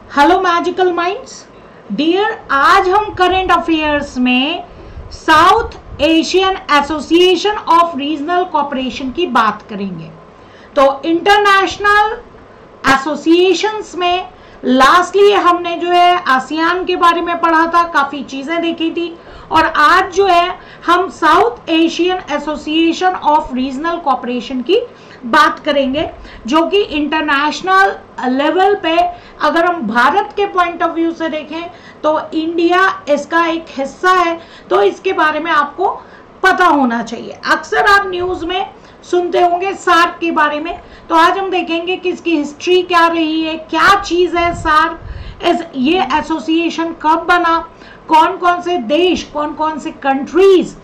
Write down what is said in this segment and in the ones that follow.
Hello magical minds dear, आज हम current affairs में south Asian association of regional cooperation की बात करेंगे। तो इंटरनेशनल एसोसिएशंस में लास्टली हमने जो है आसियान के बारे में पढ़ा था, काफ़ी चीज़ें देखी थी, और आज जो है हम south Asian association of regional cooperation की बात करेंगे, जो कि इंटरनेशनल लेवल पे अगर हम भारत के पॉइंट ऑफ व्यू से देखें तो इंडिया इसका एक हिस्सा है, तो इसके बारे में आपको पता होना चाहिए। अक्सर आप न्यूज़ में सुनते होंगे सार्क के बारे में, तो आज हम देखेंगे कि इसकी हिस्ट्री क्या रही है, क्या चीज़ है सार्क, ये एसोसिएशन कब बना, कौन कौन से देश, कौन कौन से कंट्रीज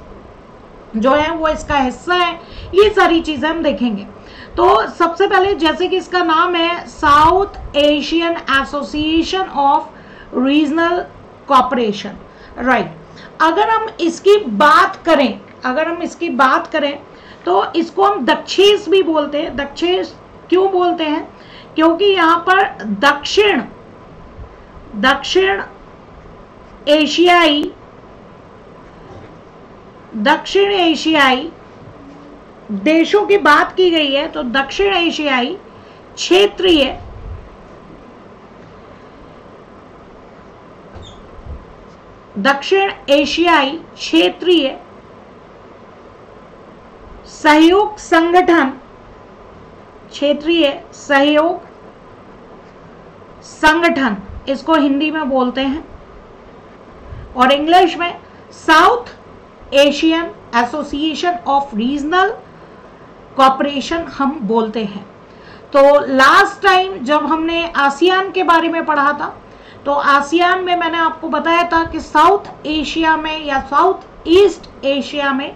जो है वो इसका हिस्सा है, ये सारी चीज़ें हम देखेंगे। तो सबसे पहले जैसे कि इसका नाम है south Asian association of regional cooperation, right. अगर हम इसकी बात करें तो इसको हम दक्षेस भी बोलते हैं। दक्षेस क्यों बोलते हैं? क्योंकि यहाँ पर दक्षिण एशियाई देशों की बात की गई है, तो दक्षिण एशियाई क्षेत्रीय सहयोग संगठन, इसको हिंदी में बोलते हैं, और इंग्लिश में south Asian association of regional cooperation हम बोलते हैं। तो लास्ट टाइम जब हमने आसियान के बारे में पढ़ा था, तो आसियान में मैंने आपको बताया था कि साउथ एशिया में या साउथ ईस्ट एशिया में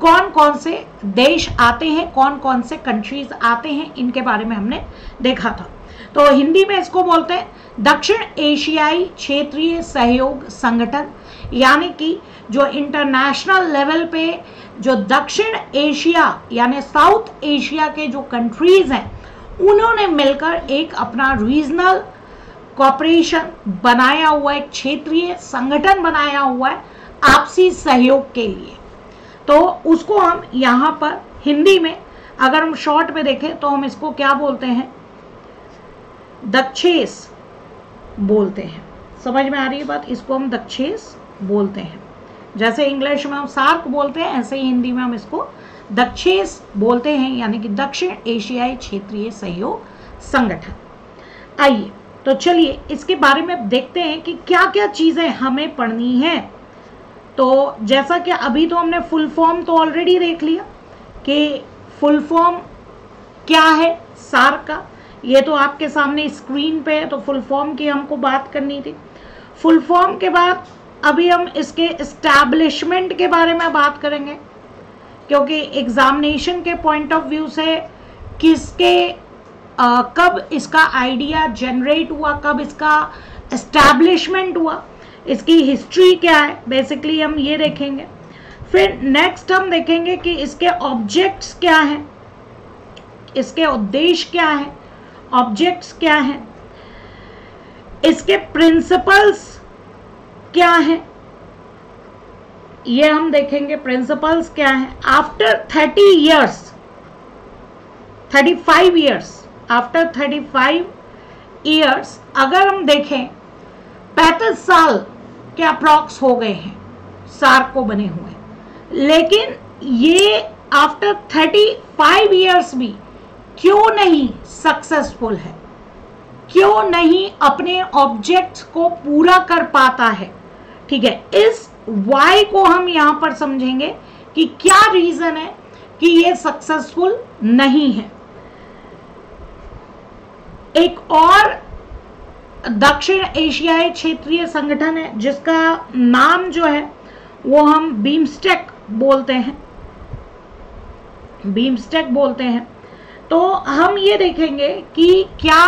कौन कौन से देश आते हैं, कौन कौन से कंट्रीज आते हैं, इनके बारे में हमने देखा था। तो हिंदी में इसको बोलते हैं दक्षिण एशियाई क्षेत्रीय सहयोग संगठन, यानी कि जो इंटरनेशनल लेवल पे जो दक्षिण एशिया यानी साउथ एशिया के जो कंट्रीज हैं, उन्होंने मिलकर एक अपना रीजनल कोऑपरेशन बनाया हुआ है, एक क्षेत्रीय संगठन बनाया हुआ है आपसी सहयोग के लिए। तो उसको हम यहाँ पर हिंदी में अगर हम शॉर्ट में देखें तो हम इसको क्या बोलते हैं? दक्षेस बोलते हैं। समझ में आ रही है बात? इसको हम दक्षेस बोलते हैं। जैसे इंग्लिश में हम सार्क बोलते हैं, ऐसे ही हिंदी में हम इसको दक्षेस बोलते हैं, यानी कि दक्षिण एशियाई क्षेत्रीय सहयोग संगठन। आइए तो चलिए इसके बारे में देखते हैं कि क्या क्या चीज़ें हमें पढ़नी है। तो जैसा कि अभी तो हमने फुल फॉर्म तो ऑलरेडी देख लिया कि फुल फॉर्म क्या है सार्क का, ये तो आपके सामने स्क्रीन पे है, तो फुल फॉर्म की हमको बात करनी थी। फुल फॉर्म के बाद अभी हम इसके एस्टैब्लिशमेंट के बारे में बात करेंगे, क्योंकि एग्जामिनेशन के पॉइंट ऑफ व्यू से कब इसका आइडिया जनरेट हुआ, कब इसका एस्टैब्लिशमेंट हुआ, इसकी हिस्ट्री क्या है, बेसिकली हम ये देखेंगे। फिर नेक्स्ट हम देखेंगे कि इसके ऑब्जेक्ट्स क्या हैं, इसके उद्देश्य क्या हैं, ऑब्जेक्ट्स क्या हैं, इसके प्रिंसिपल्स क्या हैं, ये हम देखेंगे प्रिंसिपल्स क्या हैं। आफ्टर 35 इयर्स अगर हम देखें, 35 साल के अप्रॉक्स हो गए हैं सार्क को बने हुए, लेकिन ये आफ्टर 35 इयर्स भी क्यों नहीं सक्सेसफुल है, क्यों नहीं अपने ऑब्जेक्ट्स को पूरा कर पाता है? ठीक है, इस वाई को हम यहां पर समझेंगे कि क्या रीजन है कि ये सक्सेसफुल नहीं है। एक और दक्षिण एशियाई क्षेत्रीय संगठन है जिसका नाम जो है वो हम बीमस्टेक बोलते हैं। तो हम ये देखेंगे कि क्या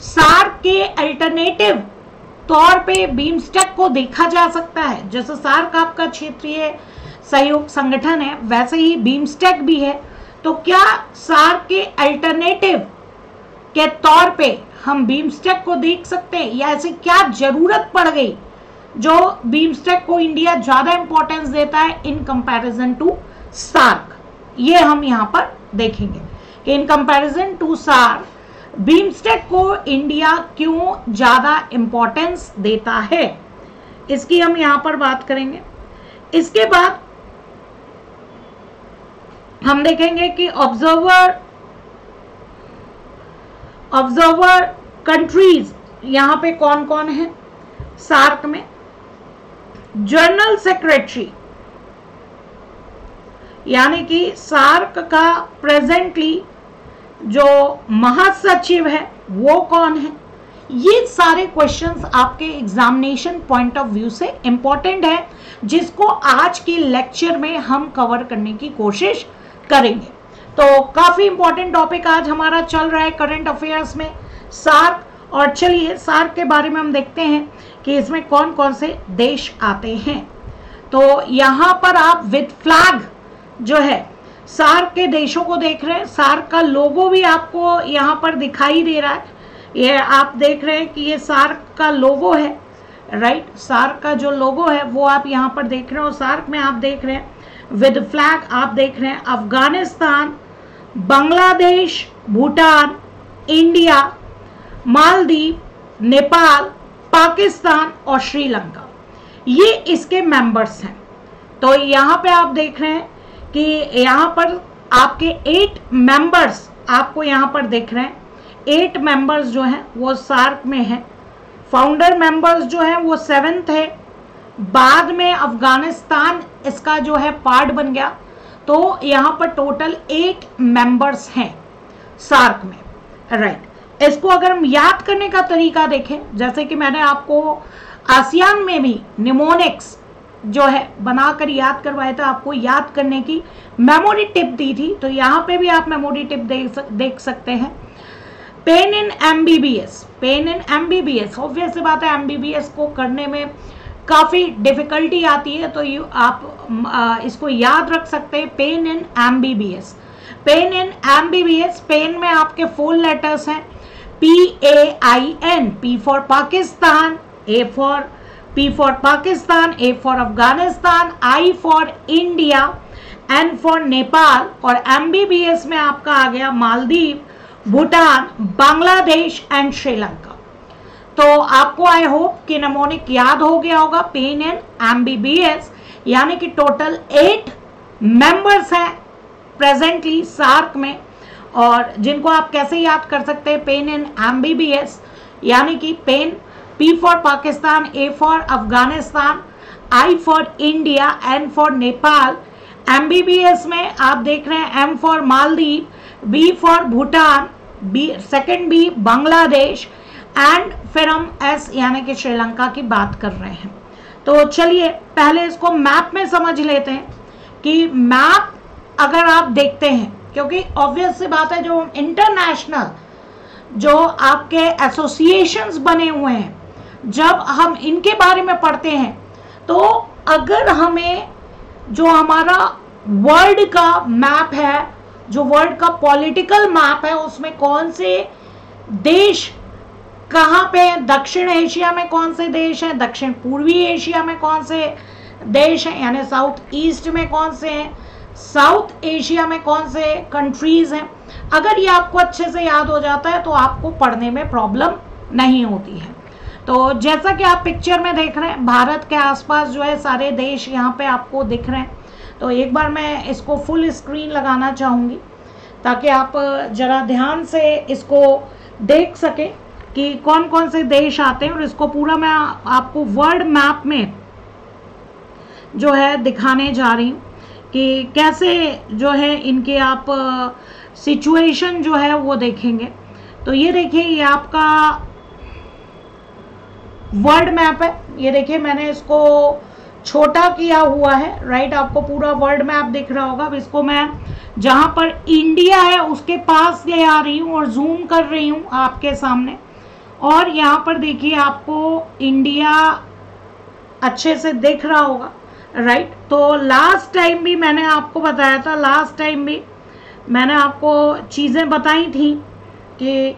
सार्क के अल्टरनेटिव तौर पे बीमस्टेक को देखा जा सकता है। जैसे सार्क आपका क्षेत्रीय सहयोग संगठन है, वैसे ही बीमस्टेक भी है। तो क्या सार्क के अल्टरनेटिव के तौर पे हम बीमस्टेक को देख सकते हैं, या ऐसी क्या जरूरत पड़ गई जो बीमस्टेक को इंडिया ज्यादा इंपॉर्टेंस देता है इन कंपैरिजन टू सार्क। ये हम यहां पर देखेंगे कि in comparison to SAARC BIMSTEC को इंडिया क्यों ज्यादा इंपॉर्टेंस देता है, इसकी हम यहां पर बात करेंगे। इसके बाद हम देखेंगे कि ऑब्जर्वर कंट्रीज यहां पे कौन कौन है सार्क में। जनरल सेक्रेटरी यानी कि सार्क का प्रेजेंटली जो महासचिव है वो कौन है। ये सारे क्वेश्चंस आपके एग्जामिनेशन पॉइंट ऑफ व्यू से इंपॉर्टेंट है, जिसको आज के लेक्चर में हम कवर करने की कोशिश करेंगे। तो काफी इंपॉर्टेंट टॉपिक आज हमारा चल रहा है करंट अफेयर्स में सार्क। और चलिए सार्क के बारे में हम देखते हैं कि इसमें कौन कौन से देश आते हैं। तो यहां पर आप विद फ्लैग जो है सार्क के देशों को देख रहे हैं। सार्क का लोगो भी आपको यहां पर दिखाई दे रहा है, ये आप देख रहे हैं कि ये सार्क का लोगो है, राइट। सार्क का जो लोगो है वो आप यहां पर देख रहे हो। सार्क में आप देख रहे हैं विद फ्लैग, आप देख रहे हैं अफगानिस्तान, बांग्लादेश, भूटान, इंडिया, मालदीव, नेपाल, पाकिस्तान और श्रीलंका, ये इसके मेंबर्स हैं। तो यहां पे आप देख रहे हैं कि यहां पर आपके 8 मेंबर्स आपको यहां पर दिख रहे हैं। 8 मेंबर्स जो हैं वो सार्क में हैं। फाउंडर मेंबर्स जो हैं वो 7th है, बाद में अफगानिस्तान इसका जो है पार्ट बन गया। तो यहां पर टोटल 8 मेंबर्स हैं सार्क में, राइट। इसको अगर हम याद करने का तरीका देखें, जैसे कि मैंने आपको आसियान में भी निमोनिक्स जो है बनाकर याद करवाया था, आपको याद करने की मेमोरी टिप दी थी, तो यहाँ पे भी आप मेमोरी टिप देख सकते हैं। Pain in MBBS, pain in MBBS, obvious सी बात है एमबीबीएस को करने में काफ़ी डिफिकल्टी आती है, तो आप इसको याद रख सकते हैं। Pain in MBBS, pain in MBBS, pain में आपके 4 लेटर्स हैं PAIN, P for Pakistan, P for Pakistan, A for Afghanistan, I for India, N for Nepal, और MBBS में आपका आ गया मालदीव, भूटान, बांग्लादेश एंड श्रीलंका। तो आपको आई होप कि निमोनिक याद हो गया होगा। पेन इन MBBS यानी कि टोटल 8 मेंबर्स हैं प्रेजेंटली सार्क में, और जिनको आप कैसे याद कर सकते हैं, पेन इन MBBS यानी कि pain P for Pakistan, A for Afghanistan, I for India, N for Nepal. MBBS में आप देख रहे हैं M for Maldives, B for Bhutan, second B Bangladesh, and फिर हम S यानी कि श्रीलंका की बात कर रहे हैं। तो चलिए पहले इसको मैप में समझ लेते हैं कि मैप अगर आप देखते हैं, क्योंकि ऑब्वियस सी बात है जो इंटरनेशनल जो आपके एसोसिएशंस बने हुए हैं, जब हम इनके बारे में पढ़ते हैं, तो अगर हमें जो हमारा वर्ल्ड का मैप है, जो वर्ल्ड का पॉलिटिकल मैप है, उसमें कौन से देश कहाँ पे हैं, दक्षिण एशिया में कौन से देश हैं, दक्षिण पूर्वी एशिया में कौन से देश हैं, यानी साउथ ईस्ट में कौन से हैं, साउथ एशिया में कौन से कंट्रीज हैं, अगर ये आपको अच्छे से याद हो जाता है तो आपको पढ़ने में प्रॉब्लम नहीं होती है। तो जैसा कि आप पिक्चर में देख रहे हैं, भारत के आसपास जो है सारे देश यहाँ पे आपको दिख रहे हैं। तो एक बार मैं इसको फुल स्क्रीन लगाना चाहूँगी ताकि आप जरा ध्यान से इसको देख सकें कि कौन कौन से देश आते हैं, और इसको पूरा मैं आपको वर्ल्ड मैप में जो है दिखाने जा रही हूँ कि कैसे जो है इनके आप सिचुएशन जो है वो देखेंगे। तो ये देखिए, ये आपका वर्ल्ड मैप है। ये देखिए मैंने इसको छोटा किया हुआ है, राइट। आपको पूरा वर्ल्ड मैप दिख रहा होगा। अब इसको मैं जहाँ पर इंडिया है उसके पास ले आ रही हूँ और जूम कर रही हूँ आपके सामने, और यहाँ पर देखिए आपको इंडिया अच्छे से दिख रहा होगा, राइट। तो लास्ट टाइम भी मैंने आपको बताया था, लास्ट टाइम भी मैंने आपको चीज़ें बताई थी कि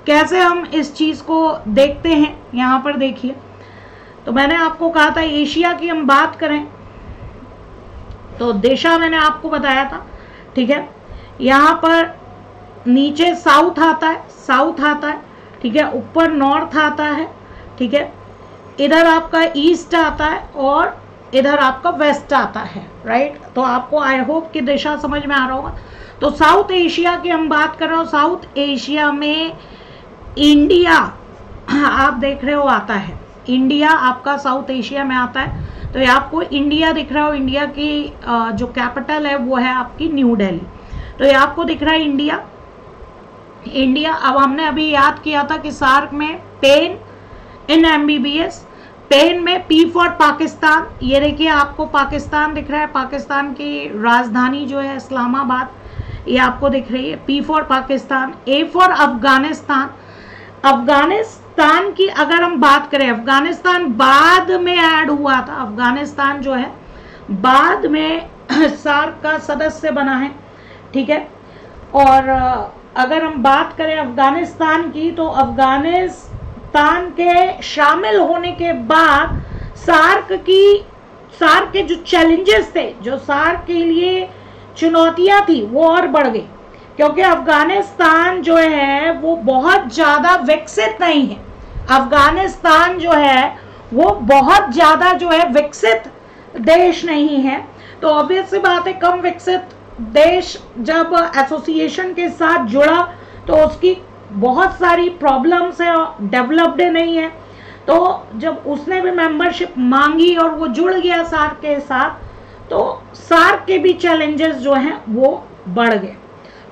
कैसे हम इस चीज को देखते हैं, यहाँ पर देखिए। तो मैंने आपको कहा था एशिया की हम बात करें तो दिशा मैंने आपको बताया था, ठीक है। यहाँ पर नीचे साउथ आता है, ठीक है, ऊपर नॉर्थ आता है, ठीक है, इधर आपका ईस्ट आता है और इधर आपका वेस्ट आता है, राइट। तो आपको आई होप कि दिशा समझ में आ रहा होगा। तो साउथ एशिया की हम बात कर रहे हो, साउथ एशिया में इंडिया आप देख रहे हो आता है, इंडिया आपका साउथ एशिया में आता है। तो ये आपको इंडिया दिख रहा हो, इंडिया की जो कैपिटल है वो है आपकी न्यू दिल्ली। तो ये आपको दिख रहा है इंडिया। अब हमने अभी याद किया था कि सार्क में पेन इन MBBS, पेन में P फॉर पाकिस्तान, ये देखिए आपको पाकिस्तान दिख रहा है, पाकिस्तान की राजधानी जो है इस्लामाबाद, ये आपको दिख रही है, P for Pakistan. A for Afghanistan, Afghanistan की अगर हम बात करें, अफगानिस्तान बाद में ऐड हुआ था, अफगानिस्तान जो है बाद में सार्क का सदस्य बना है, ठीक है। और अगर हम बात करें अफगानिस्तान की, तो अफगानिस्तान के शामिल होने के बाद सार्क के जो चैलेंजेस थे, जो सार्क के लिए चुनौतियां थी, वो और बढ़ गई, क्योंकि अफगानिस्तान जो है वो बहुत ज्यादा विकसित नहीं है। अफगानिस्तान जो है वो बहुत ज्यादा जो है विकसित देश नहीं है। तो ऑब्वियस सी बात है, कम विकसित देश जब एसोसिएशन के साथ जुड़ा तो उसकी बहुत सारी प्रॉब्लम्स है, डेवलप्ड नहीं है। तो जब उसने भी मेंबरशिप मांगी और वो जुड़ गया सार्क के साथ, तो सार्क के भी चैलेंजेस जो हैं वो बढ़ गए।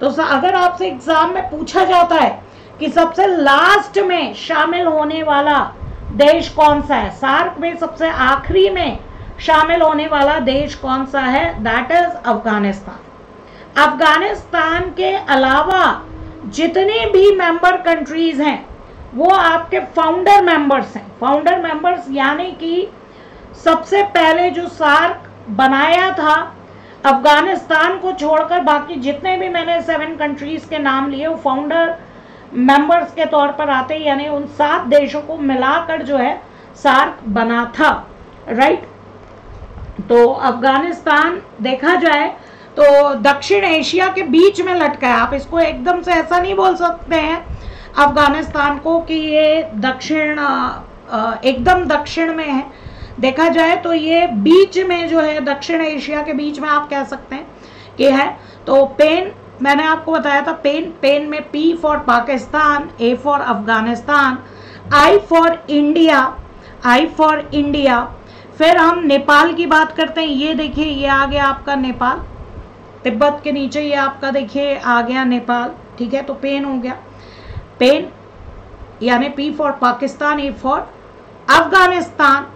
तो अगर आपसे एग्जाम में पूछा जाता है कि सबसे लास्ट में शामिल होने वाला देश कौन सा है, सार्क में सबसे आखिरी में शामिल होने वाला देश कौन सा है, दैट इज अफगानिस्तान। अफगानिस्तान के अलावा जितने भी मेंबर कंट्रीज हैं वो आपके फाउंडर मेंबर्स हैं। फाउंडर मेंबर्स यानी कि सबसे पहले जो सार्क बनाया था, अफगानिस्तान को छोड़कर बाकी जितने भी मैंने 7 कंट्रीज के नाम लिए वो फाउंडर मेंबर्स के तौर पर आते हैं, यानी उन 7 देशों को मिलाकर जो है सार्क बना था, राइट। तो अफगानिस्तान देखा जाए तो दक्षिण एशिया के बीच में लटका है। आप इसको एकदम से ऐसा नहीं बोल सकते हैं अफगानिस्तान को कि ये एकदम दक्षिण में है। देखा जाए तो ये बीच में जो है, दक्षिण एशिया के बीच में आप कह सकते हैं कि है। तो पेन मैंने आपको बताया था, पेन में P for Pakistan, A for Afghanistan, I for India. फिर हम नेपाल की बात करते हैं। ये देखिए, ये आ गया आपका नेपाल, तिब्बत के नीचे ये आपका देखिए आ गया नेपाल, ठीक है। तो पेन हो गया, पेन यानी P for Pakistan, A for Afghanistan,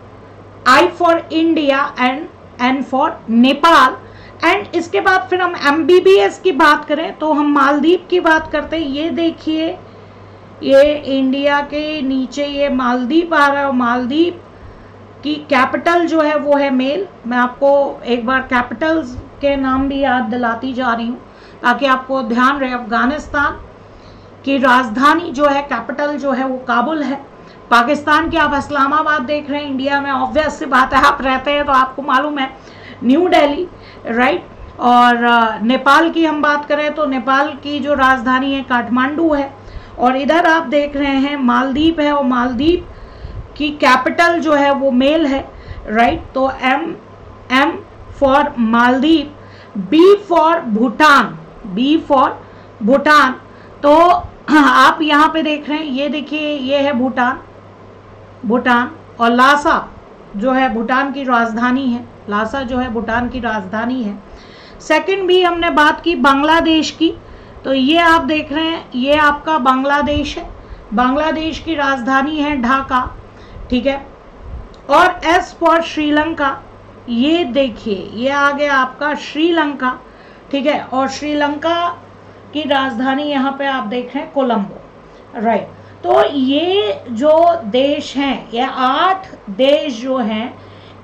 I for India and N for Nepal. And इसके बाद फिर हम MBBS की बात करें तो हम मालदीव की बात करते हैं। ये देखिए, ये इंडिया के नीचे ये मालदीव आ रहा है। मालदीव की कैपिटल जो है वो है मेल। मैं आपको एक बार कैपिटल्स के नाम भी याद दिलाती जा रही हूँ ताकि आपको ध्यान रहे। अफगानिस्तान की राजधानी जो है, कैपिटल जो है वो काबुल है। पाकिस्तान की आप इस्लामाबाद देख रहे हैं। इंडिया में ऑब्वियस सी बात है, आप रहते हैं तो आपको मालूम है न्यू दिल्ली, राइट। और नेपाल की हम बात करें तो नेपाल की जो राजधानी है काठमांडू है। और इधर आप देख रहे हैं मालदीव है, और मालदीव की कैपिटल जो है वो मेल है, राइट। तो M for Maldives, B for Bhutan. तो आप यहाँ पे देख रहे हैं, ये देखिए, ये है भूटान। और लासा जो है भूटान की राजधानी है, लासा जो है भूटान की राजधानी है। सेकंड भी हमने बात की बांग्लादेश की, तो ये आप देख रहे हैं, ये आपका बांग्लादेश है। बांग्लादेश की राजधानी है ढाका, ठीक है। और S फॉर श्रीलंका, ये देखिए, ये आ गया आपका श्रीलंका, ठीक है। और श्रीलंका की राजधानी यहाँ पे आप देख रहे हैं कोलंबो, राइट। तो ये जो देश हैं, ये 8 देश जो हैं,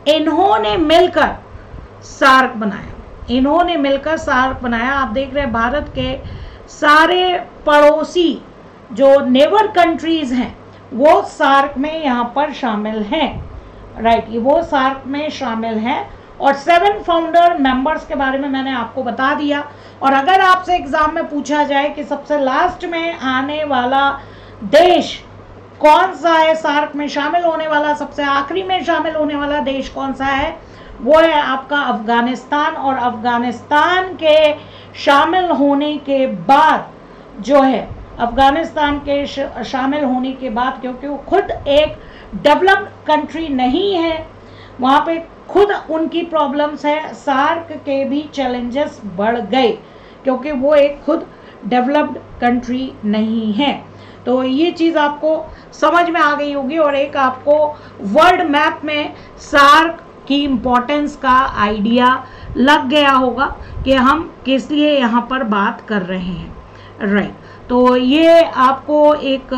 इन्होंने मिलकर सार्क बनाया। आप देख रहे हैं भारत के सारे पड़ोसी जो नेबर कंट्रीज हैं वो सार्क में यहाँ पर शामिल हैं, राइट, ये वो सार्क में शामिल हैं। और 7 फाउंडर मेंबर्स के बारे में मैंने आपको बता दिया। और अगर आपसे एग्जाम में पूछा जाए कि सबसे लास्ट में आने वाला देश कौन सा है, सार्क में शामिल होने वाला सबसे आखिरी में शामिल होने वाला देश कौन सा है, वो है आपका अफगानिस्तान। और अफगानिस्तान के शामिल होने के बाद जो है, अफगानिस्तान के शामिल होने के बाद, क्योंकि वो खुद एक डेवलप्ड कंट्री नहीं है, वहाँ पे खुद उनकी प्रॉब्लम्स है, सार्क के भी चैलेंजेस बढ़ गए क्योंकि वो एक खुद डेवलप्ड कंट्री नहीं है। तो ये चीज़ आपको समझ में आ गई होगी और एक आपको वर्ल्ड मैप में सार्क की इम्पोर्टेंस का आइडिया लग गया होगा कि हम किस लिए यहाँ पर बात कर रहे हैं, राइट। तो ये आपको एक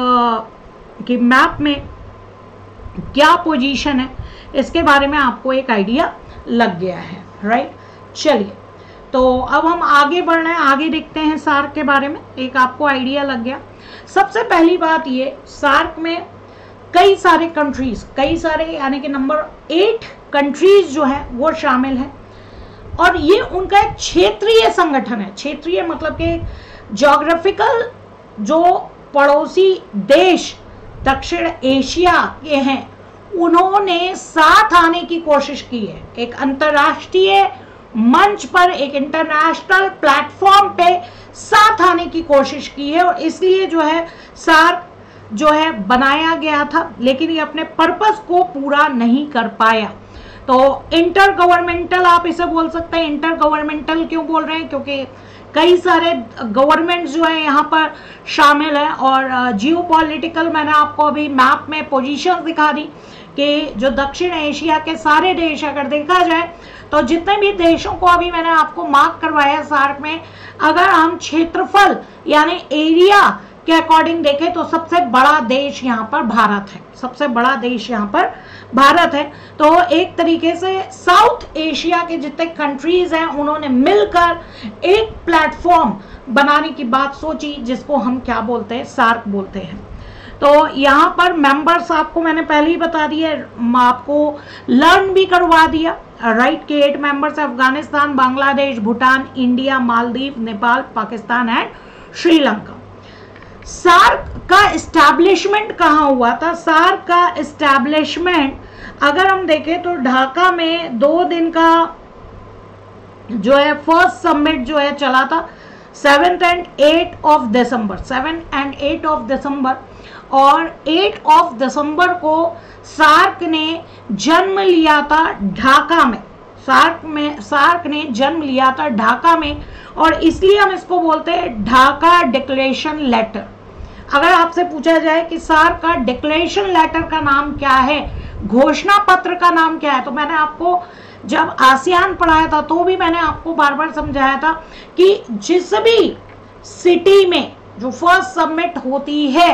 कि मैप में क्या पोजीशन है इसके बारे में आपको एक आइडिया लग गया है, राइट। चलिए, तो अब हम आगे बढ़ रहे हैं, आगे देखते हैं सार्क के बारे में। एक आपको आइडिया लग गया। सबसे पहली बात ये, सार्क में कई सारे कंट्रीज, कई सारे यानी कि नंबर 8 कंट्रीज जो है वो शामिल हैं और ये उनका एक क्षेत्रीय संगठन है। क्षेत्रीय मतलब कि ज्योग्राफिकल जो पड़ोसी देश दक्षिण एशिया के हैं उन्होंने साथ आने की कोशिश की है, एक अंतर्राष्ट्रीय मंच पर, एक इंटरनेशनल प्लेटफॉर्म पे साथ आने की कोशिश की है। और इसलिए जो है सार्क जो है बनाया गया था, लेकिन ये अपने पर्पस को पूरा नहीं कर पाया। तो इंटर गवर्नमेंटल आप इसे बोल सकते हैं। इंटर गवर्नमेंटल क्यों बोल रहे हैं, क्योंकि कई सारे गवर्नमेंट्स जो है यहाँ पर शामिल हैं। और जियो पॉलिटिकल मैंने आपको अभी मैप में पोजीशन दिखा दी कि जो दक्षिण एशिया के सारे देश अगर देखा जाए तो जितने भी देशों को अभी मैंने आपको मार्क करवाया सार्क में, अगर हम क्षेत्रफल यानी एरिया के अकॉर्डिंग देखें तो सबसे बड़ा देश यहाँ पर भारत है, सबसे बड़ा देश यहाँ पर भारत है। तो एक तरीके से साउथ एशिया के जितने कंट्रीज हैं उन्होंने मिलकर एक प्लेटफॉर्म बनाने की बात सोची, जिसको हम क्या बोलते हैं, सार्क बोलते हैं। तो यहाँ पर मेंबर्स आपको मैंने पहले ही बता दिया, आपको लर्न भी करवा दिया, राइट, के 8 members, Afghanistan, Bangladesh, Bhutan, India, Maldives, Nepal, Pakistan and Sri Lanka. SAARC का एस्टैब्लिशमेंट कहाँ हुआ था? सार्क का एस्टैब्लिशमेंट अगर हम देखें तो ढाका में 2 दिन का जो है फर्स्ट समिट जो है चला था 7 and 8 of December, 7 and 8 of December. और 8 ऑफ दिसंबर को सार्क ने जन्म लिया था ढाका में, सार्क ने जन्म लिया था ढाका में। और इसलिए हम इसको बोलते हैं ढाका डिक्लेरेशन लेटर। अगर आपसे पूछा जाए कि सार्क का डिक्लेरेशन लेटर का नाम क्या है, घोषणा पत्र का नाम क्या है, तो मैंने आपको जब आसियान पढ़ाया था तो भी मैंने आपको बार बार समझाया था कि जिस भी सिटी में जो फर्स्ट समिट होती है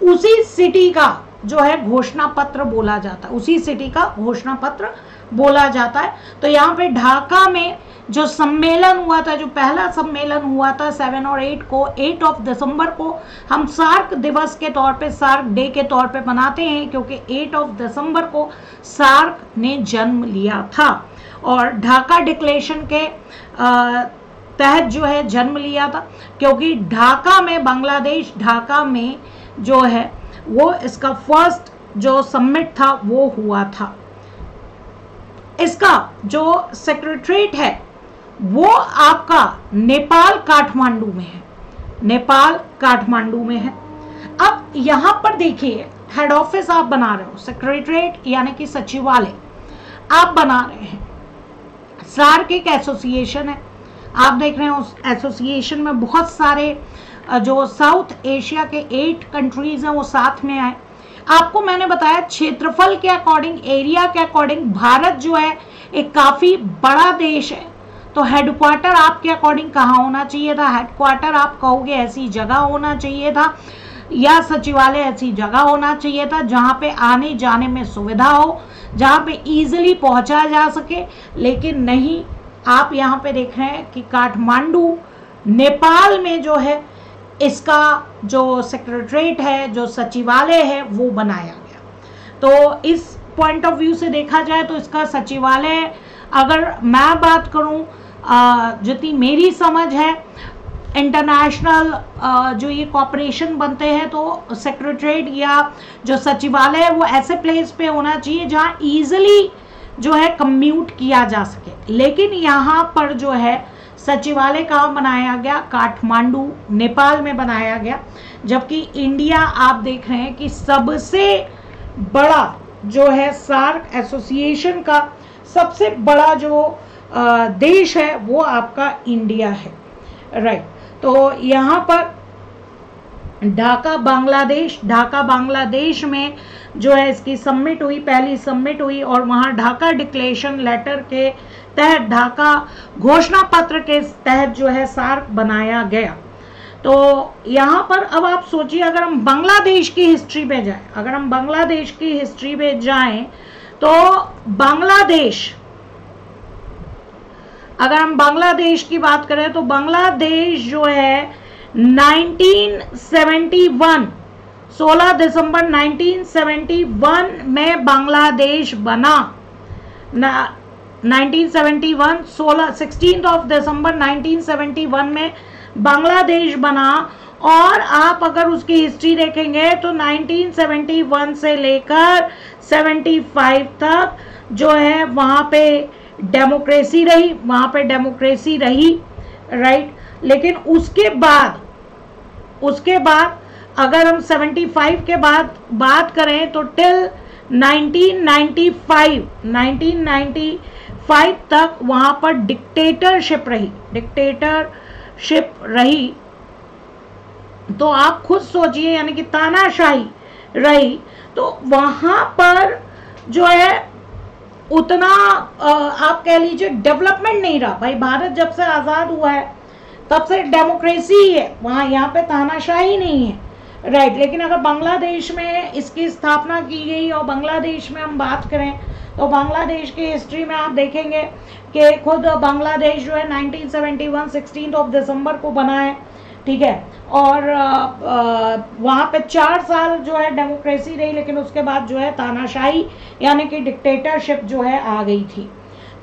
उसी सिटी का जो है घोषणा पत्र बोला जाता है, उसी सिटी का घोषणा पत्र बोला जाता है। तो यहाँ पे ढाका में जो सम्मेलन हुआ था, जो पहला सम्मेलन हुआ था 7 और 8 को, 8 ऑफ दिसंबर को हम सार्क दिवस के तौर पे, सार्क डे के तौर पे मनाते हैं, क्योंकि 8 ऑफ दिसंबर को सार्क ने जन्म लिया था और ढाका डिक्लेरेशन के तहत जो है जन्म लिया था, क्योंकि ढाका में, बांग्लादेश ढाका में जो है वो इसका फर्स्ट जो समिट था वो हुआ था। इसका जो सेक्रेटरीट है वो आपका नेपाल काठमांडू में है, नेपाल काठमांडू में है। अब यहां पर देखिए हेड ऑफिस आप बना रहे हो, सेक्रेटरीट यानी कि सचिवालय आप बना रहे हैं। सार्क एक एसोसिएशन है, आप देख रहे हैं उस एसोसिएशन में बहुत सारे जो साउथ एशिया के 8 कंट्रीज हैं वो साथ में आए। आपको मैंने बताया क्षेत्रफल के अकॉर्डिंग, एरिया के अकॉर्डिंग भारत जो है एक काफी बड़ा देश है। तो हेडक्वार्टर आपके अकॉर्डिंग कहाँ होना चाहिए था? हेडक्वार्टर आप कहोगे ऐसी जगह होना चाहिए था, या सचिवालय ऐसी जगह होना चाहिए था जहाँ पे आने जाने में सुविधा हो, जहाँ पे इजीली पहुँचा जा सके। लेकिन नहीं, आप यहाँ पे देख रहे हैं कि काठमांडू नेपाल में जो है इसका जो सेक्रेटरीट है, जो सचिवालय है, वो बनाया गया। तो इस पॉइंट ऑफ व्यू से देखा जाए तो इसका सचिवालय, अगर मैं बात करूं, जितनी मेरी समझ है, इंटरनेशनल जो ये कॉपरेशन बनते हैं तो सेक्रेटरीट या जो सचिवालय है वो ऐसे प्लेस पे होना चाहिए जहां इजीली जो है कम्यूट किया जा सके। लेकिन यहाँ पर जो है सचिवालय कहाँ बनाया गया? काठमांडू, नेपाल में बनाया गया। जबकि इंडिया आप देख रहे हैं कि सबसे बड़ा जो है सार्क एसोसिएशन का सबसे बड़ा जो देश है वो आपका इंडिया है, राइट। तो यहाँ पर ढाका बांग्लादेश में जो है इसकी समिट हुई, पहली समिट हुई, और वहाँ ढाका डिक्लेरेशन लेटर के तहत, ढाका घोषणा पत्र के तहत जो है सार्क बनाया गया। तो यहाँ पर अब आप सोचिए, अगर हम बांग्लादेश की हिस्ट्री पे जाएं, तो अगर हम बांग्लादेश की बात करें तो बांग्लादेश जो है 1971, 16 दिसंबर 1971 में बांग्लादेश बना। 1971 16 दिसंबर 1971 में बांग्लादेश बना। और आप अगर उसकी हिस्ट्री देखेंगे तो 1971 से लेकर 75 तक जो है वहाँ पे डेमोक्रेसी रही, राइट। लेकिन उसके बाद अगर हम 75 के बाद बात करें तो टिल 1995 तक वहाँ पर डिक्टेटरशिप रही। तो आप खुद सोचिए, यानी कि तानाशाही रही। तो वहाँ पर जो है उतना आप कह लीजिए डेवलपमेंट नहीं रहा। भाई भारत जब से आज़ाद हुआ है तब से डेमोक्रेसी ही है वहाँ, यहाँ पे तानाशाही नहीं है, राइट। लेकिन अगर बांग्लादेश में इसकी स्थापना की गई और बांग्लादेश में हम बात करें तो बांग्लादेश की हिस्ट्री में आप देखेंगे कि खुद बांग्लादेश जो है 1971 16 दिसंबर को बना है, ठीक है। और वहाँ पे 4 साल जो है डेमोक्रेसी रही, लेकिन उसके बाद जो है तानाशाही यानी कि डिक्टेटरशिप जो है आ गई थी।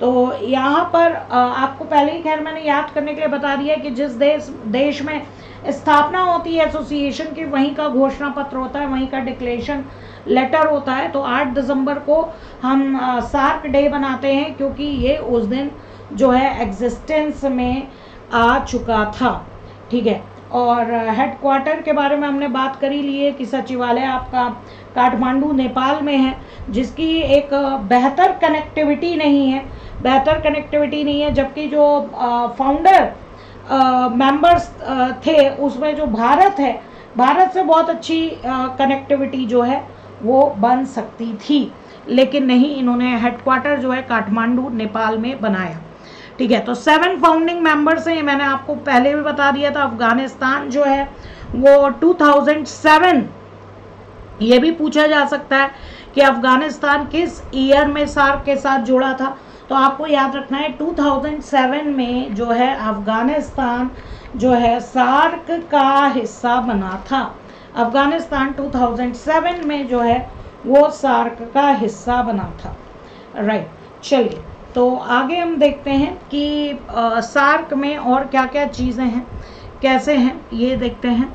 तो यहाँ पर आपको पहले ही खैर मैंने याद करने के लिए बता दिया कि जिस देश में स्थापना होती है एसोसिएशन की, वहीं का घोषणा पत्र होता है, वहीं का डिक्लेरेशन लेटर होता है। तो 8 दिसंबर को हम सार्क डे बनाते हैं, क्योंकि ये उस दिन जो है एग्जिस्टेंस में आ चुका था, ठीक है। और हेडक्वार्टर के बारे में हमने बात कर ही ली है कि सचिवालय आपका काठमांडू नेपाल में है, जिसकी एक बेहतर कनेक्टिविटी नहीं है, जबकि जो फाउंडर मेंबर्स थे उसमें जो भारत है, भारत से बहुत अच्छी कनेक्टिविटी जो है वो बन सकती थी, लेकिन नहीं, इन्होंने हेडक्वार्टर जो है काठमांडू नेपाल में बनाया, ठीक है। तो 7 फाउंडिंग मेंबर्स हैं, मैंने आपको पहले भी बता दिया था। अफगानिस्तान जो है वो 2007, ये भी पूछा जा सकता है कि अफगानिस्तान किस ईयर में सार्क के साथ जुड़ा था, तो आपको याद रखना है 2007 में जो है अफगानिस्तान जो है सार्क का हिस्सा बना था। अफगानिस्तान 2007 में जो है वो सार्क का हिस्सा बना था, राइट। चलिए, तो आगे हम देखते हैं कि सार्क में और क्या क्या चीज़ें हैं, कैसे हैं, ये देखते हैं।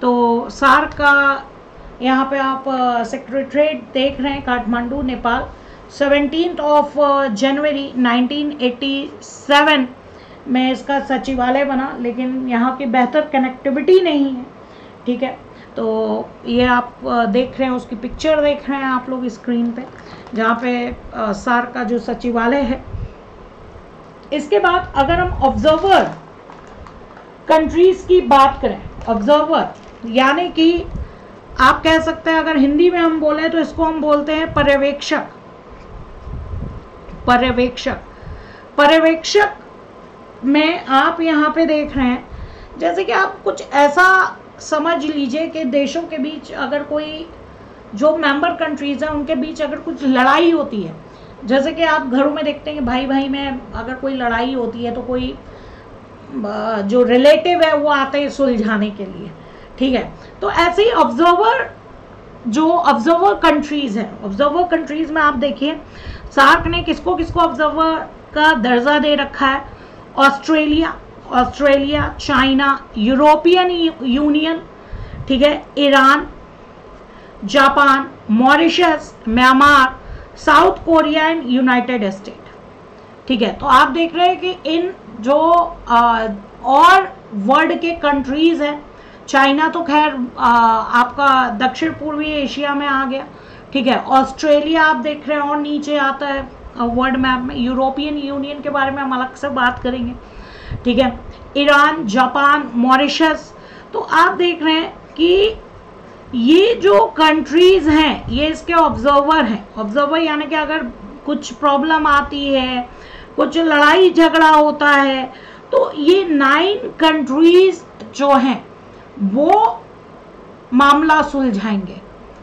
तो सार्क का यहाँ पे आप सेक्रेटरीट देख रहे हैं, काठमांडू नेपाल। 17 जनवरी 1987 में इसका सचिवालय बना, लेकिन यहाँ की बेहतर कनेक्टिविटी नहीं है, ठीक है। तो ये आप देख रहे हैं, उसकी पिक्चर देख रहे हैं आप लोग स्क्रीन पे, जहाँ पे सार्क का जो सचिवालय है। इसके बाद अगर हम ऑब्जर्वर कंट्रीज की बात करें, ऑब्जर्वर यानी कि आप कह सकते हैं, अगर हिंदी में हम बोले तो इसको हम बोलते हैं पर्यवेक्षक। पर्यवेक्षक में आप यहाँ पे देख रहे हैं, जैसे कि आप कुछ ऐसा समझ लीजिए कि देशों के बीच अगर कोई जो मेंबर कंट्रीज हैं उनके बीच अगर कुछ लड़ाई होती है, जैसे कि आप घरों में देखते हैं कि भाई भाई में अगर कोई लड़ाई होती है तो कोई जो रिलेटिव है वो आते हैं सुलझाने के लिए, ठीक है। तो ऐसे ही ऑब्जर्वर कंट्रीज है, ऑब्जर्वर कंट्रीज में आप देखिए सार्क ने किसको किसको ऑब्जर्वर का दर्जा दे रखा है। ऑस्ट्रेलिया, चाइना, यूरोपियन यूनियन, ठीक है, Iran, Japan, Mauritius, Myanmar, south Korea and United state, ठीक है। तो आप देख रहे हैं कि इन जो और वर्ल्ड के कंट्रीज हैं, चाइना तो खैर आपका दक्षिण पूर्वी एशिया में आ गया, ठीक है। ऑस्ट्रेलिया आप देख रहे हैं और नीचे आता है वर्ल्ड मैप में। यूरोपियन यूनियन के बारे में हम अलग से बात करेंगे, ठीक है। ईरान, जापान, मॉरिशस, तो आप देख रहे हैं कि ये जो कंट्रीज हैं ये इसके ऑब्जर्वर हैं। ऑब्जर्वर यानी कि अगर कुछ प्रॉब्लम आती है, कुछ लड़ाई झगड़ा होता है, तो ये 9 कंट्रीज जो हैं वो मामला सुलझाएंगे।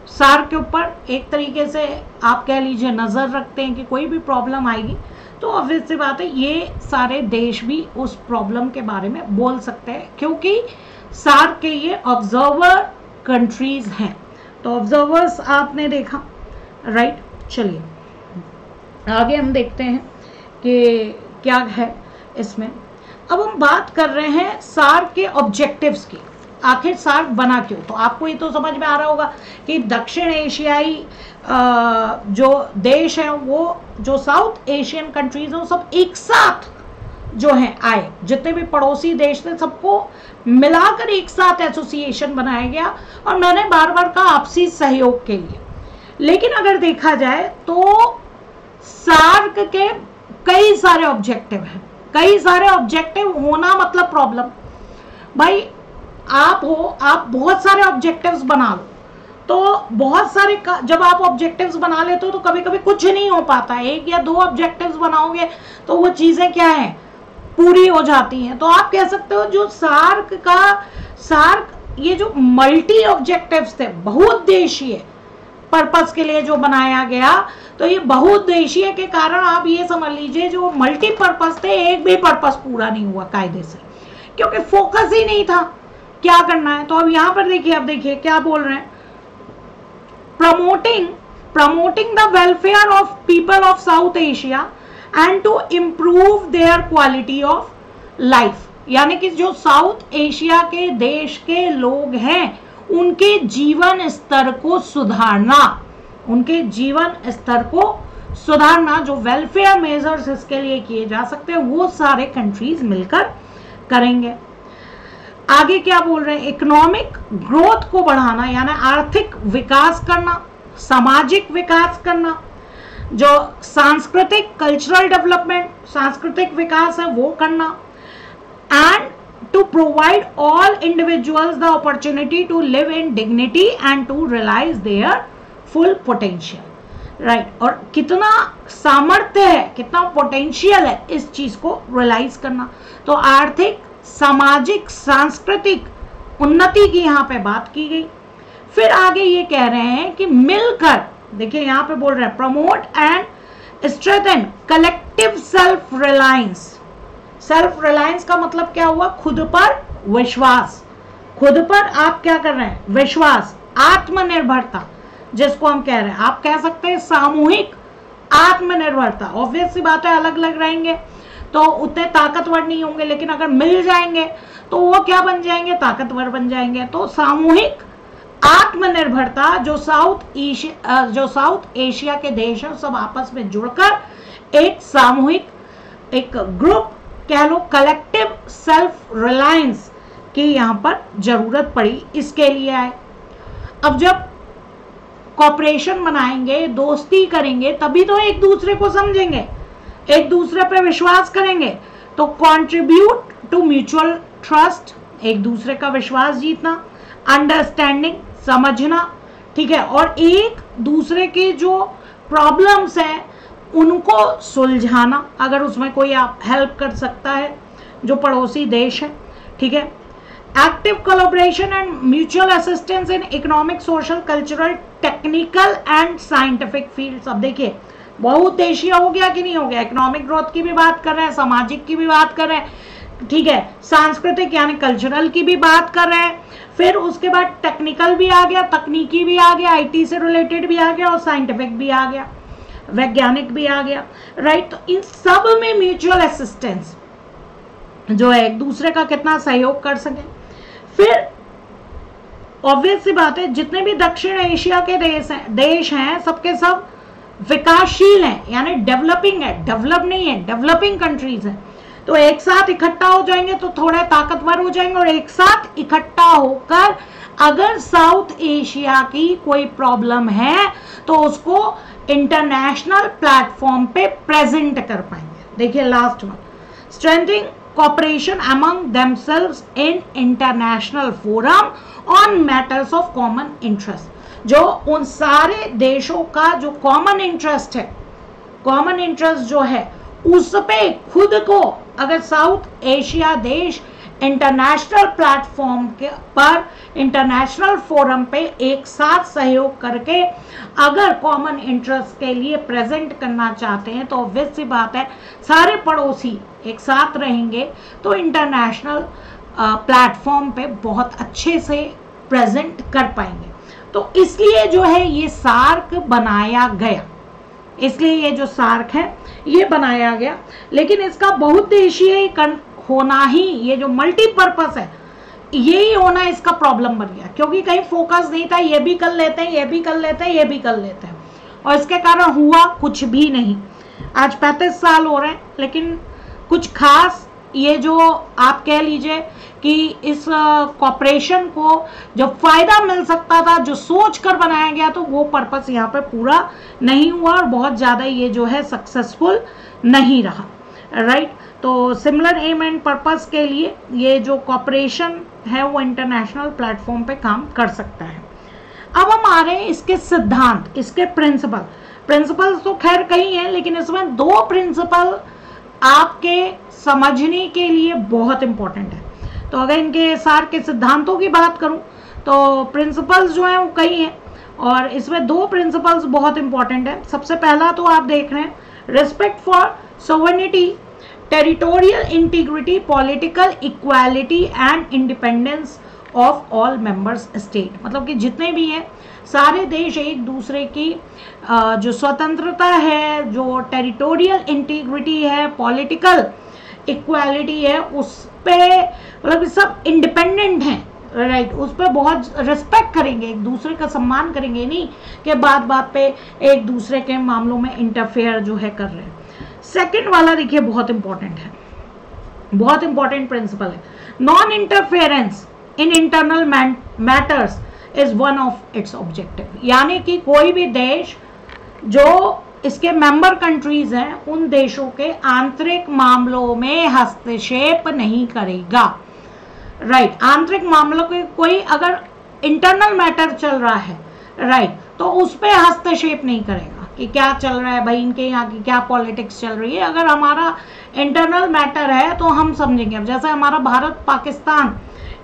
सार्क के ऊपर एक तरीके से आप कह लीजिए नज़र रखते हैं कि कोई भी प्रॉब्लम आएगी तो ऑब्वियस सी बात है ये सारे देश भी उस प्रॉब्लम के बारे में बोल सकते हैं, क्योंकि सार्क के ये ऑब्जर्वर कंट्रीज हैं। तो ऑब्जर्वर्स आपने देखा, राइट। चलिए आगे हम देखते हैं कि क्या है इसमें। अब हम बात कर रहे हैं सार्क के ऑब्जेक्टिव्स की। आखिर सार्क बना क्यों? तो आपको ये तो समझ में आ रहा होगा कि दक्षिण एशियाई जो देश हैं, वो जो साउथ एशियन कंट्रीज हैं, वो सब एक साथ जो हैं आए, जितने भी पड़ोसी देश थे सबको मिलाकर एक साथ एसोसिएशन बनाया गया। और मैंने बार बार कहा आपसी सहयोग के लिए। लेकिन अगर देखा जाए तो सार्क के कई सारे ऑब्जेक्टिव हैं। कई सारे ऑब्जेक्टिव होना मतलब प्रॉब्लम। भाई आप बहुत सारे ऑब्जेक्टिव्स बना लो, तो बहुत सारे जब आप ऑब्जेक्टिव्स बना लेते हो तो कभी कभी कुछ नहीं हो पाता। 1 या 2 ऑब्जेक्टिव्स बनाओगे तो वो चीजें क्या है, पूरी हो जाती हैं। तो आप कह सकते हो जो सार्क ये जो मल्टी ऑब्जेक्टिव्स थे, बहुउद्देशीय पर्पस के लिए जो बनाया गया, तो ये बहुउद्देशीय के कारण आप ये समझ लीजिए जो मल्टी पर्पस थे, एक भी पर्पस पूरा नहीं हुआ कायदे से, क्योंकि फोकस ही नहीं था क्या करना है। तो अब यहां पर देखिए, अब देखिए क्या बोल रहे हैं, promoting the welfare of people of South Asia and to improve their quality of life। यानी कि जो साउथ एशिया के देश के लोग हैं उनके जीवन स्तर को सुधारना, उनके जीवन स्तर को सुधारना, जो वेलफेयर मेजर्स इसके लिए किए जा सकते हैं वो सारे कंट्रीज मिलकर करेंगे। आगे क्या बोल रहे हैं, इकोनॉमिक ग्रोथ को बढ़ाना, यानी आर्थिक विकास करना, सामाजिक विकास करना, जो सांस्कृतिक कल्चरल डेवलपमेंट, सांस्कृतिक विकास है वो करना, and to provide all individuals the opportunity to live in dignity and to realise their full potential, right. और कितना सामर्थ्य है, कितना पोटेंशियल है, इस चीज को रियलाइज करना। तो आर्थिक, सामाजिक, सांस्कृतिक उन्नति की यहाँ पे बात की गई। फिर आगे ये कह रहे हैं कि मिलकर, देखिए यहाँ पे बोल रहे हैं promote and strengthen collective self reliance. Self reliance का मतलब क्या हुआ, खुद पर विश्वास। खुद पर आप क्या कर रहे हैं, विश्वास, आत्मनिर्भरता जिसको हम कह रहे हैं, आप कह सकते हैं सामूहिक आत्मनिर्भरता। ऑब्वियस सी बात है अलग अलग रहेंगे तो उतने ताकतवर नहीं होंगे, लेकिन अगर मिल जाएंगे तो वो क्या बन जाएंगे, ताकतवर बन जाएंगे। तो सामूहिक आत्मनिर्भरता, जो साउथ एशिया के देश हैं सब आपस में जुड़कर एक सामूहिक, एक ग्रुप कह लो, कलेक्टिव सेल्फ रिलायंस की यहाँ पर जरूरत पड़ी, इसके लिए आए। अब जब कॉपरेशन बनाएंगे, दोस्ती करेंगे, तभी तो एक दूसरे को समझेंगे, एक दूसरे पे विश्वास करेंगे। तो कंट्रीब्यूट टू म्यूचुअल ट्रस्ट, एक दूसरे का विश्वास जीतना, अंडरस्टैंडिंग, समझना, ठीक है, और एक दूसरे के जो प्रॉब्लम्स हैं उनको सुलझाना, अगर उसमें कोई आप हेल्प कर सकता है जो पड़ोसी देश है, ठीक है। Active collaboration and mutual assistance in economic, social, cultural, technical and scientific fields. अब देखिए बहुउद्देशीय हो गया कि नहीं हो गया, इकोनॉमिक ग्रोथ की भी बात कर रहे हैं, सामाजिक की भी बात कर रहे हैं, ठीक है, सांस्कृतिक यानी कल्चरल की भी बात कर रहे हैं, फिर उसके बाद टेक्निकल भी आ गया, तकनीकी भी आ गया, आईटी से रिलेटेड भी आ गया और साइंटिफिक भी आ गया, वैज्ञानिक भी आ गया, राइट। तो इन सब में म्यूचुअल असिस्टेंस जो है एक दूसरे का कितना सहयोग कर सके। फिर ऑब्वियस सी बात है, जितने भी दक्षिण एशिया के देश हैं सबके सब विकासशील हैं, यानी डेवलपिंग है, डेवलप नहीं है, डेवलपिंग कंट्रीज हैं। तो एक साथ इकट्ठा हो जाएंगे तो थोड़े ताकतवर हो जाएंगे, और एक साथ इकट्ठा होकर अगर साउथ एशिया की कोई प्रॉब्लम है तो उसको इंटरनेशनल प्लेटफॉर्म पे प्रेजेंट कर पाएंगे। देखिए last one, strengthening cooperation among themselves in international forum on matters of common interest। जो उन सारे देशों का जो कॉमन इंटरेस्ट है, कॉमन इंटरेस्ट जो है उस पे खुद को अगर साउथ एशिया देश इंटरनेशनल प्लेटफॉर्म के पर, इंटरनेशनल फोरम पे एक साथ सहयोग करके अगर कॉमन इंटरेस्ट के लिए प्रेजेंट करना चाहते हैं तो ऑब्वियस सी बात है सारे पड़ोसी एक साथ रहेंगे तो इंटरनेशनल प्लेटफॉर्म पे बहुत अच्छे से प्रेजेंट कर पाएंगे। तो इसलिए जो है ये सार्क बनाया गया, इसलिए ये जो सार्क है ये बनाया गया। लेकिन इसका बहुउद्देशीय होना ही, ये जो मल्टीपर्पस है यही होना इसका प्रॉब्लम बन गया, क्योंकि कहीं फोकस नहीं था, ये भी कर लेते हैं, ये भी कर लेते हैं, ये भी कर लेते हैं, और इसके कारण हुआ कुछ भी नहीं। आज 35 साल हो रहे हैं लेकिन कुछ खास ये जो आप कह लीजिए कि इस कॉर्पोरेशन को जो फायदा मिल सकता था, जो सोच कर बनाया गया, तो वो पर्पस यहाँ पे पूरा नहीं हुआ और बहुत ज़्यादा ये जो है सक्सेसफुल नहीं रहा, राइट। तो सिमिलर एम एंड पर्पस के लिए ये जो कॉर्पोरेशन है वो इंटरनेशनल प्लेटफॉर्म पे काम कर सकता है। अब हम आ रहे हैं इसके सिद्धांत, इसके प्रिंसिपल्स तो खैर कई हैं, लेकिन इसमें 2 प्रिंसिपल आपके समझने के लिए बहुत इंपॉर्टेंट है। तो अगर इनके सार्क के सिद्धांतों की बात करूं तो प्रिंसिपल्स जो हैं वो कई हैं और इसमें 2 प्रिंसिपल्स बहुत इंपॉर्टेंट है। सबसे पहला तो आप देख रहे हैं respect for sovereignty, territorial integrity, political equality and independence of all members state. मतलब कि जितने भी हैं सारे देश एक दूसरे की जो स्वतंत्रता है, जो टेरिटोरियल इंटीग्रिटी है, पॉलिटिकल इक्वालिटी है, उस पे मतलब सब इंडिपेंडेंट हैं, राइट। उस पर बहुत रिस्पेक्ट करेंगे, एक दूसरे का सम्मान करेंगे, नहीं कि बात बात पे एक दूसरे के मामलों में इंटरफेयर जो है कर रहे हैं। सेकंड वाला देखिए बहुत इंपॉर्टेंट है, बहुत इंपॉर्टेंट प्रिंसिपल है, non interference in internal matters is one of its objective. यानी कि कोई भी देश जो इसके मेंबर कंट्रीज हैं उन देशों के आंतरिक मामलों में हस्तक्षेप नहीं करेगा, राइट। आंतरिक मामलों के कोई अगर इंटरनल मैटर चल रहा है, राइट, तो उस पर हस्तक्षेप नहीं करेगा कि क्या चल रहा है भाई, इनके यहाँ की क्या पॉलिटिक्स चल रही है। अगर हमारा इंटरनल मैटर है तो हम समझेंगे। अब जैसे हमारा भारत पाकिस्तान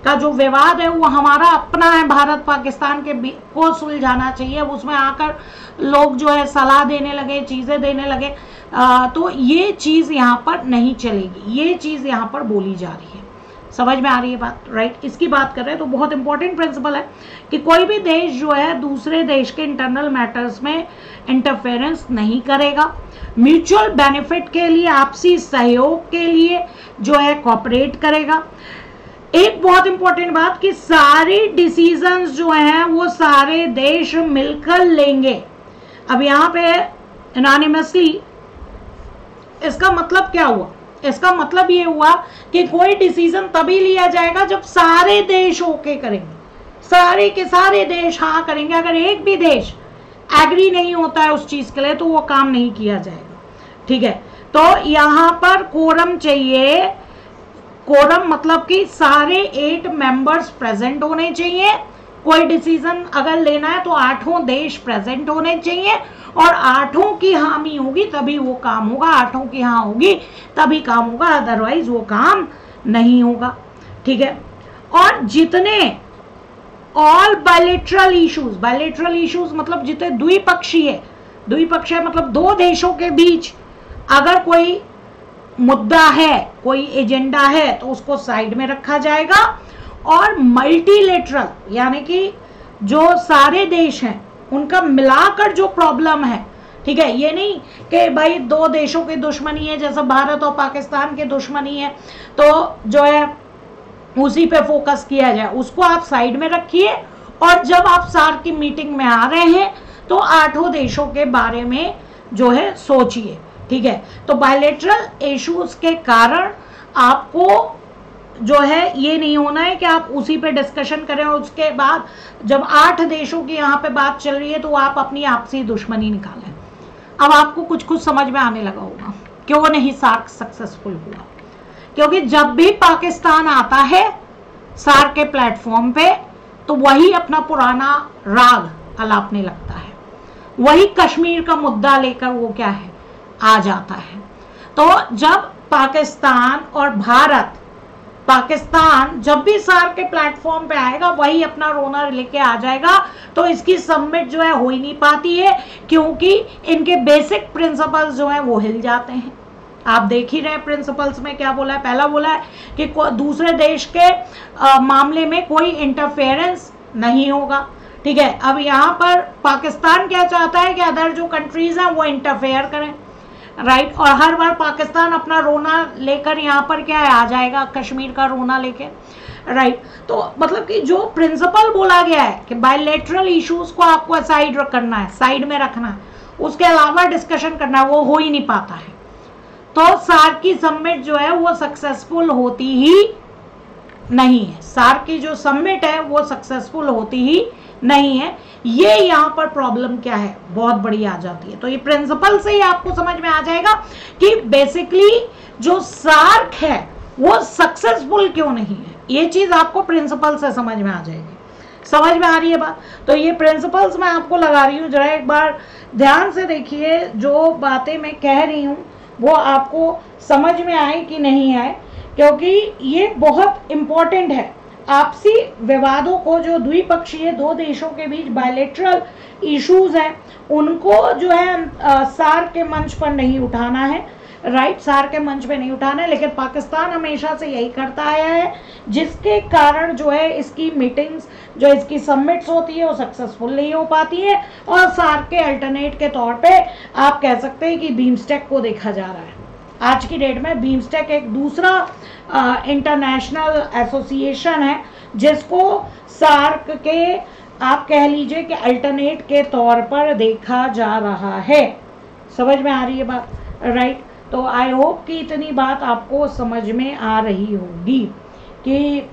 का जो विवाद है वो हमारा अपना है, भारत पाकिस्तान के को सुलझाना चाहिए, उसमें आकर लोग जो है सलाह देने लगे, चीज़ें देने लगे, तो ये चीज़ यहाँ पर नहीं चलेगी, ये चीज़ यहाँ पर बोली जा रही है। समझ में आ रही है बात, राइट। इसकी बात कर रहे हैं तो बहुत इंपॉर्टेंट प्रिंसिपल है कि कोई भी देश जो है दूसरे देश के इंटरनल मैटर्स में इंटरफेरेंस नहीं करेगा, म्यूचुअल बेनिफिट के लिए, आपसी सहयोग के लिए जो है कोऑपरेट करेगा। एक बहुत इंपॉर्टेंट बात कि सारे डिसीजंस जो हैं वो सारे देश मिलकर लेंगे। अब यहाँ पे एनोनिमसली, इसका मतलब क्या हुआ? इसका मतलब ये हुआ कि कोई डिसीजन तभी लिया जाएगा जब सारे देश ओके करेंगे, सारे के सारे देश हाँ करेंगे। अगर एक भी देश एग्री नहीं होता है उस चीज के लिए तो वो काम नहीं किया जाएगा, ठीक है। तो यहाँ पर कोरम चाहिए, कोरम मतलब कि सारे 8 मेंबर्स प्रेजेंट होने चाहिए। कोई डिसीजन अगर लेना है तो 8 देश प्रेजेंट होने चाहिए और 8 की हामी होगी तभी वो काम होगा, 8 की हाँ होगी तभी काम होगा, अदरवाइज वो काम नहीं होगा, ठीक है। और जितने ऑल बायलैटरल इश्यूज मतलब जितने द्विपक्षीय मतलब 2 देशों के बीच अगर कोई मुद्दा है, कोई एजेंडा है तो उसको साइड में रखा जाएगा और मल्टीलेटरल यानी कि जो सारे देश हैं उनका मिलाकर जो प्रॉब्लम है, ठीक है, ये नहीं कि भाई दो देशों की दुश्मनी है जैसे भारत और पाकिस्तान की दुश्मनी है तो जो है उसी पे फोकस किया जाए, उसको आप साइड में रखिए और जब आप सार्क की मीटिंग में आ रहे हैं तो 8 देशों के बारे में जो है सोचिए, ठीक है। तो बायलैटरल इश्यूज के कारण आपको जो है ये नहीं होना है कि आप उसी पे डिस्कशन करें और उसके बाद जब 8 देशों की यहाँ पे बात चल रही है तो आप अपनी आपसी दुश्मनी निकालें। अब आपको कुछ समझ में आने लगा होगा क्यों नहीं सार्क सक्सेसफुल हुआ, क्योंकि जब भी पाकिस्तान आता है सार्क के प्लेटफॉर्म पे तो वही अपना पुराना राग अलापने लगता है, वही कश्मीर का मुद्दा लेकर वो क्या है आ जाता है। तो जब पाकिस्तान और भारत, पाकिस्तान जब भी सार्क के प्लेटफॉर्म पे आएगा वही अपना रोना लेके आ जाएगा, तो इसकी समिट जो है हो ही नहीं पाती है क्योंकि इनके बेसिक प्रिंसिपल्स जो है वो हिल जाते हैं। आप देख ही रहे प्रिंसिपल्स में क्या बोला है, पहला बोला है कि दूसरे देश के मामले में कोई इंटरफेरेंस नहीं होगा, ठीक है। अब यहाँ पर पाकिस्तान क्या चाहता है कि अदर जो कंट्रीज हैं वो इंटरफेयर करें, राइट, और हर बार पाकिस्तान अपना रोना लेकर यहाँ पर क्या है आ जाएगा, कश्मीर का रोना लेके, राइट। तो मतलब कि जो प्रिंसिपल बोला गया है कि बायलैटरल इश्यूज को आपको साइड करना है, साइड में रखना है, उसके अलावा डिस्कशन करना है, वो हो ही नहीं पाता है। तो सार्क की समिट जो है वो सक्सेसफुल होती ही नहीं है, सार्क की जो समिट है वो सक्सेसफुल होती ही नहीं है। ये यहाँ पर प्रॉब्लम क्या है बहुत बड़ी आ जाती है। तो ये प्रिंसिपल से ही आपको समझ में आ जाएगा कि बेसिकली जो सार्क है वो सक्सेसफुल क्यों नहीं है, ये चीज आपको प्रिंसिपल से समझ में आ जाएगी। समझ में आ रही है बात? तो ये प्रिंसिपल्स मैं आपको लगा रही हूँ, जरा एक बार ध्यान से देखिए, जो बातें मैं कह रही हूँ वो आपको समझ में आए कि नहीं आए, क्योंकि ये बहुत इंपॉर्टेंट है। आपसी विवादों को, जो द्विपक्षीय दो देशों के बीच बायलैटरल इश्यूज हैं, उनको जो है सार्क के मंच पर नहीं उठाना है, राइट, सार्क के मंच पे नहीं उठाना है। लेकिन पाकिस्तान हमेशा से यही करता आया है, जिसके कारण जो है इसकी मीटिंग्स, जो इसकी समिट्स होती है वो सक्सेसफुल नहीं हो पाती है। और सार्क के अल्टरनेट के तौर पे आप कह सकते हैं कि बीमस्टेक को देखा जा रहा है। आज की डेट में बीमस्टेक एक दूसरा इंटरनेशनल एसोसिएशन है जिसको सार्क के आप कह लीजिए कि अल्टरनेट के तौर पर देखा जा रहा है। समझ में आ रही है बात, राइट? तो आई होप कि इतनी बात आपको समझ में आ रही होगी कि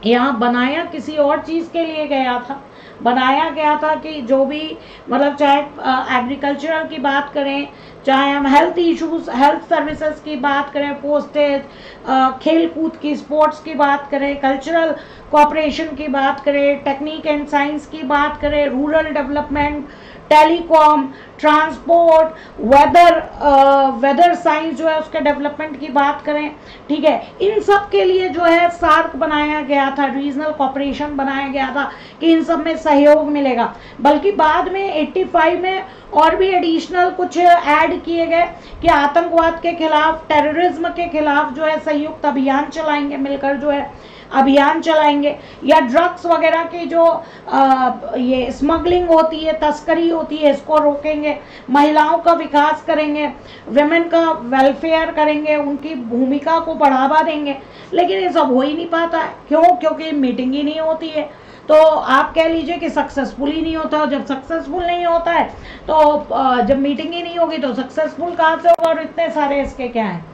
यहाँ बनाया किसी और चीज़ के लिए गया था, बनाया गया था कि जो भी मतलब चाहे एग्रीकल्चरल की बात करें, चाहे हम हेल्थ इश्यूज, हेल्थ सर्विसेज की बात करें, पोस्टेज, खेल कूद की, स्पोर्ट्स की बात करें, कल्चरल कोऑपरेशन की बात करें, टेक्निक एंड साइंस की बात करें, rural development, telecom, transport, weather science जो है उसके डेवलपमेंट की बात करें, ठीक है, इन सब के लिए जो है सार्क बनाया गया था, रीजनल कोऑपरेशन बनाया गया था कि इन सब में सहयोग मिलेगा। बल्कि बाद में 85 में और भी एडिशनल कुछ ऐड किए गए कि आतंकवाद के खिलाफ, टेररिज्म के खिलाफ जो है संयुक्त अभियान चलाएंगे, मिलकर जो है अभियान चलाएंगे, या ड्रग्स वगैरह की जो ये स्मगलिंग होती है, तस्करी होती है, इसको रोकेंगे, महिलाओं का विकास करेंगे, विमेन का वेलफेयर करेंगे, उनकी भूमिका को बढ़ावा देंगे। लेकिन ये सब हो ही नहीं पाता है। क्यों? क्योंकि मीटिंग ही नहीं होती है। तो आप कह लीजिए कि सक्सेसफुल ही नहीं होता, और जब सक्सेसफुल नहीं होता है तो जब मीटिंग ही नहीं होगी तो सक्सेसफुल कहाँ से होगा? और इतने सारे इसके क्या हैं,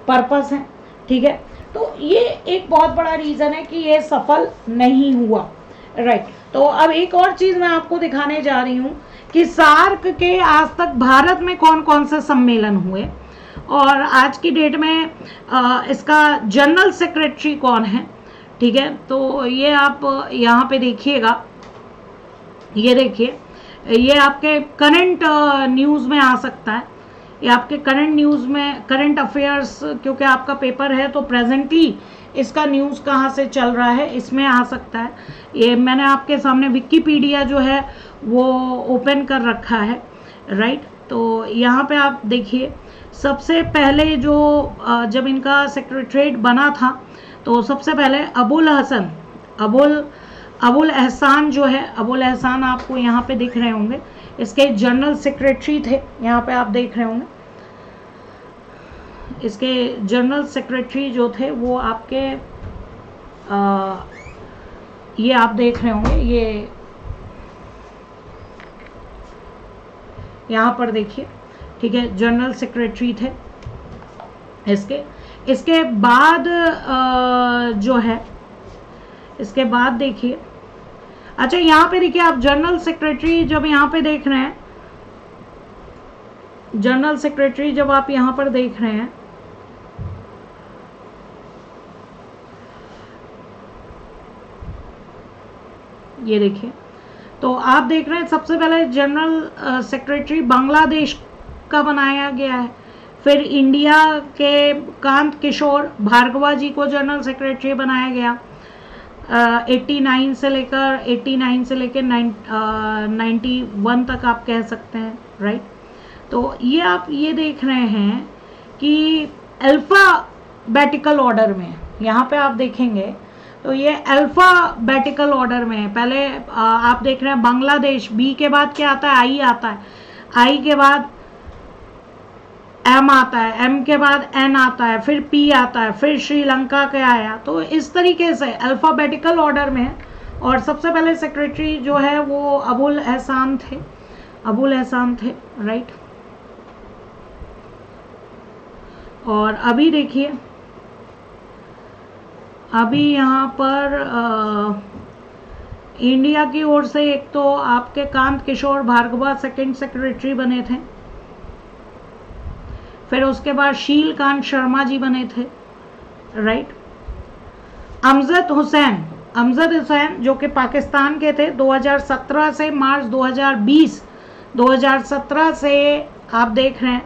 पर्पस हैं, ठीक है। तो ये एक बहुत बड़ा रीज़न है कि ये सफल नहीं हुआ, राइट। तो अब एक और चीज़ मैं आपको दिखाने जा रही हूँ कि सार्क के आज तक भारत में कौन कौन से सम्मेलन हुए और आज की डेट में इसका जनरल सेक्रेटरी कौन है, ठीक है। तो ये आप यहाँ पे देखिएगा, ये देखिए, ये आपके करंट न्यूज़ में आ सकता है, ये आपके करंट न्यूज़ में, करंट अफेयर्स, क्योंकि आपका पेपर है तो प्रेजेंटली इसका न्यूज़ कहाँ से चल रहा है इसमें आ सकता है। ये मैंने आपके सामने विकिपीडिया जो है वो ओपन कर रखा है, राइट। तो यहाँ पे आप देखिए, सबसे पहले जो जब इनका सेक्रेटरीट बना था तो सबसे पहले अबुल हसन, अबुल एहसान जो है, अबुल एहसान आपको यहाँ पे दिख रहे होंगे, इसके जनरल सेक्रेटरी थे, यहाँ पे आप देख रहे होंगे इसके जनरल सेक्रेटरी जो थे वो आपके ये आप देख रहे होंगे, ये यहाँ पर देखिए, ठीक है, जनरल सेक्रेटरी थे इसके बाद जो है, इसके बाद देखिए, अच्छा यहाँ पे देखिए आप जनरल सेक्रेटरी जब यहाँ पे देख रहे हैं, जनरल सेक्रेटरी जब आप यहाँ पर देख रहे हैं, ये देखिए, तो आप देख रहे हैं सबसे पहले जनरल सेक्रेटरी बांग्लादेश का बनाया गया है, फिर इंडिया के कांत किशोर भार्गवा जी को जनरल सेक्रेटरी बनाया गया 89 से लेकर 91 तक आप कह सकते हैं, राइट। तो ये आप ये देख रहे हैं कि अल्फाबेटिकल ऑर्डर में, यहाँ पे आप देखेंगे तो ये अल्फाबेटिकल ऑर्डर में है। पहले आप देख रहे हैं बांग्लादेश, बी के बाद क्या आता है, आई आता है, आई के बाद एम आता है, एम के बाद एन आता है, फिर पी आता है, फिर श्रीलंका का आया। तो इस तरीके से अल्फाबेटिकल ऑर्डर में है। और सबसे पहले सेक्रेटरी जो है वो अबुल एहसान थे, अबुल एहसान थे, राइट। और अभी देखिए, अभी यहाँ पर इंडिया की ओर से एक तो आपके कांत किशोर भार्गवा सेकंड सेक्रेटरी बने थे, फिर उसके बाद शील कांत शर्मा जी बने थे, राइट। अमजद हुसैन जो कि पाकिस्तान के थे, 2017 से मार्च 2020, 2017 से आप देख रहे हैं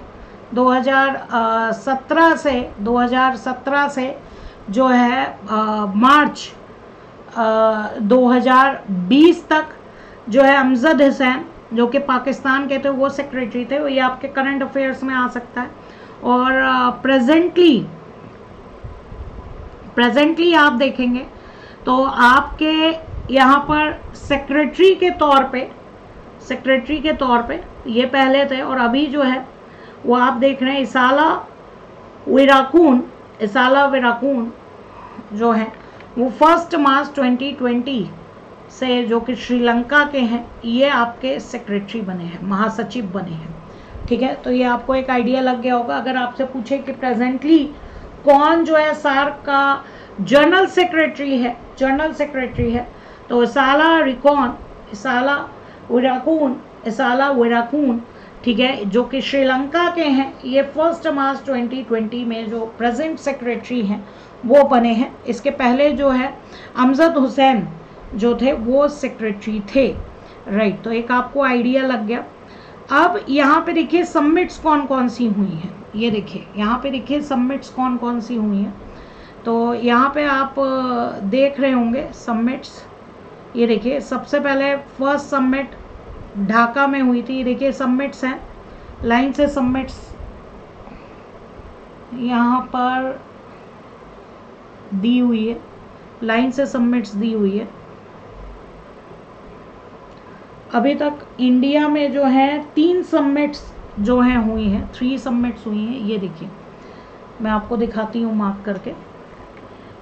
2017 से जो है मार्च 2020 तक जो है अमजद हुसैन जो कि पाकिस्तान के थे वो सेक्रेटरी थे। ये आपके करंट अफेयर्स में आ सकता है। और प्रेजेंटली आप देखेंगे तो आपके यहाँ पर सेक्रेटरी के तौर पे ये पहले थे, और अभी जो है वो आप देख रहे हैं इसाला विराकून जो है वो 1 मार्च 2020 से, जो कि श्रीलंका के हैं, ये आपके सेक्रेटरी बने हैं, महासचिव बने हैं, ठीक है। तो ये आपको एक आइडिया लग गया होगा। अगर आपसे पूछे कि प्रेजेंटली कौन जो है सार्क का जनरल सेक्रेटरी है, तो इसाला विराकून, ठीक है, जो कि श्रीलंका के हैं, ये 1 मार्च 2020 में जो प्रेजेंट सेक्रेटरी हैं वो बने हैं। इसके पहले जो है अमजद हुसैन जो थे वो सेक्रेटरी थे, राइट। तो एक आपको आइडिया लग गया। अब यहाँ पे देखिए सबमिट्स कौन कौन सी हुई हैं, ये देखिए यहाँ पे देखिए सबमिट्स कौन कौन सी हुई हैं। तो यहाँ पे आप देख रहे होंगे सबमिट्स, ये देखिए सबसे पहले फर्स्ट सबमिट ढाका में हुई थी। ये देखिए सबमिट्स हैं, लाइन से सबमिट्स यहाँ पर दी हुई है, लाइन से सबमिट्स दी हुई है। अभी तक इंडिया में जो है 3 सबमिट्स जो हैं हुई हैं, 3 सबमिट्स हुई हैं। ये देखिए मैं आपको दिखाती हूँ मार्क करके,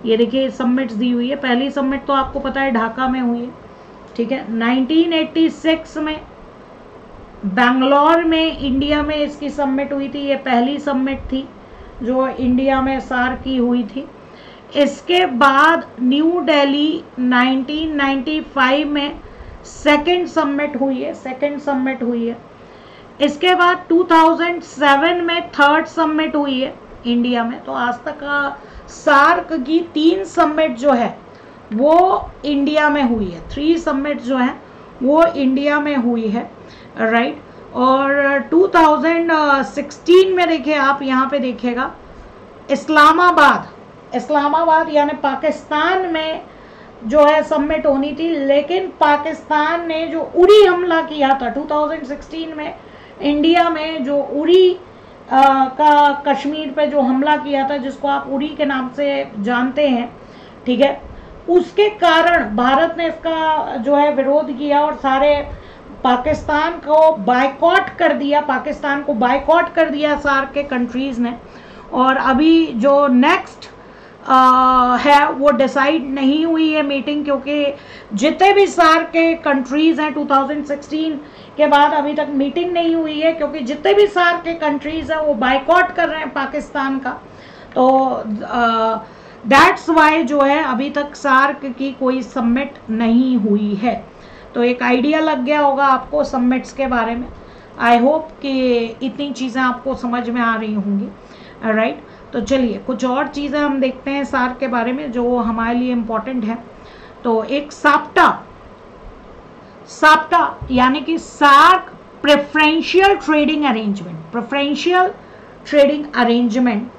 ये देखिए सबमिट्स दी हुई है। पहली सबमिट तो आपको पता है ढाका में हुई है, ठीक है। 1986 में बैंगलोर में इंडिया में इसकी सबमिट हुई थी, ये पहली सबमिट थी जो इंडिया में सार्क की हुई थी। इसके बाद न्यू दिल्ली 1995 में सेकंड सबमिट हुई है, इसके बाद 2007 में थर्ड सबमिट हुई है इंडिया में। तो आज तक सार्क की 3 सबमिट जो है वो इंडिया में हुई है, 3 सबमिट जो है वो इंडिया में हुई है, राइट। और 2016 में देखिए आप यहाँ पे देखिएगा इस्लामाबाद यानी पाकिस्तान में जो है सबमिट होनी थी, लेकिन पाकिस्तान ने जो उरी हमला किया था 2016 में इंडिया में, जो उरी का कश्मीर पे जो हमला किया था, जिसको आप उरी के नाम से जानते हैं, ठीक है, उसके कारण भारत ने इसका जो है विरोध किया और सारे पाकिस्तान को बायकॉट कर दिया, पाकिस्तान को बायकॉट कर दिया सार्क के कंट्रीज ने। और अभी जो नेक्स्ट है वो डिसाइड नहीं हुई है मीटिंग, क्योंकि जितने भी सार्क के कंट्रीज हैं 2016 के बाद अभी तक मीटिंग नहीं हुई है, क्योंकि जितने भी सार्क के कंट्रीज हैं वो बायकॉट कर रहे हैं पाकिस्तान का। तो दैट्स वाई जो है अभी तक सार्क की कोई समिट नहीं हुई है। तो एक आइडिया लग गया होगा आपको समिट्स के बारे में। आई होप कि इतनी चीज़ें आपको समझ में आ रही होंगी, राइट। तो चलिए कुछ और चीज़ें हम देखते हैं सार्क के बारे में जो हमारे लिए इम्पोर्टेंट है। तो एक साप्टा यानी कि SAARC preferential trading arrangement, preferential trading arrangement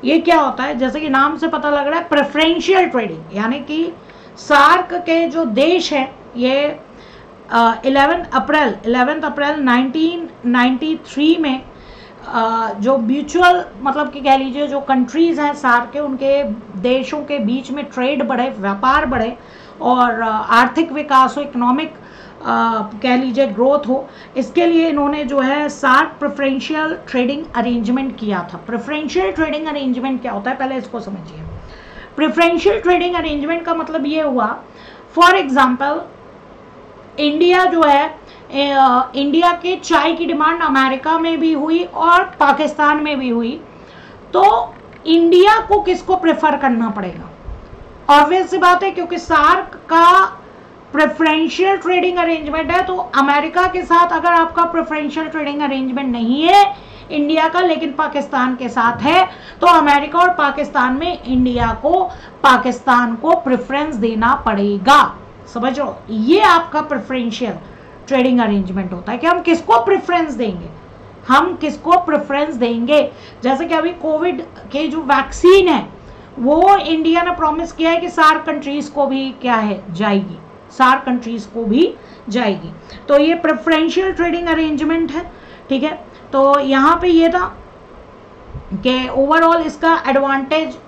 ये क्या होता है? जैसे कि नाम से पता लग रहा है प्रेफरेंशियल ट्रेडिंग, यानी कि सार्क के जो देश हैं ये 11 अप्रैल 1993 में जो म्यूचुअल मतलब कि कह लीजिए जो कंट्रीज हैं सार्क के, उनके देशों के बीच में ट्रेड बढ़े, व्यापार बढ़े और आर्थिक विकास हो, इकोनॉमिक कह लीजिए ग्रोथ हो, इसके लिए इन्होंने जो है सार्क प्रेफरेंशियल ट्रेडिंग अरेंजमेंट किया था। प्रेफरेंशियल ट्रेडिंग अरेंजमेंट क्या होता है पहले इसको समझिए। प्रेफरेंशियल ट्रेडिंग अरेंजमेंट का मतलब ये हुआ, फॉर एग्जांपल इंडिया जो है इंडिया के चाय की डिमांड अमेरिका में भी हुई और पाकिस्तान में भी हुई, तो इंडिया को किसको प्रेफर करना पड़ेगा? ऑब्वियस सी बात है, क्योंकि सार्क का प्रेफरेंशियल ट्रेडिंग अरेंजमेंट है, तो अमेरिका के साथ अगर आपका प्रेफरेंशियल ट्रेडिंग अरेंजमेंट नहीं है इंडिया का, लेकिन पाकिस्तान के साथ है, तो अमेरिका और पाकिस्तान में इंडिया को पाकिस्तान को प्रेफरेंस देना पड़ेगा। समझ लो, ये आपका प्रेफरेंशियल ट्रेडिंग अरेंजमेंट होता है कि हम किसको प्रेफरेंस देंगे, हम किसको प्रेफरेंस देंगे। जैसे कि अभी कोविड के जो वैक्सीन है वो इंडिया ने प्रॉमिस किया है कि सार्क कंट्रीज को भी क्या है जाएगी, सार्क कंट्रीज को भी जाएगी। तो ये प्रेफरेंशियल ट्रेडिंग अरेंजमेंट है, ठीक है। तो यहाँ पे ये था कि ओवरऑल इसका एडवांटेज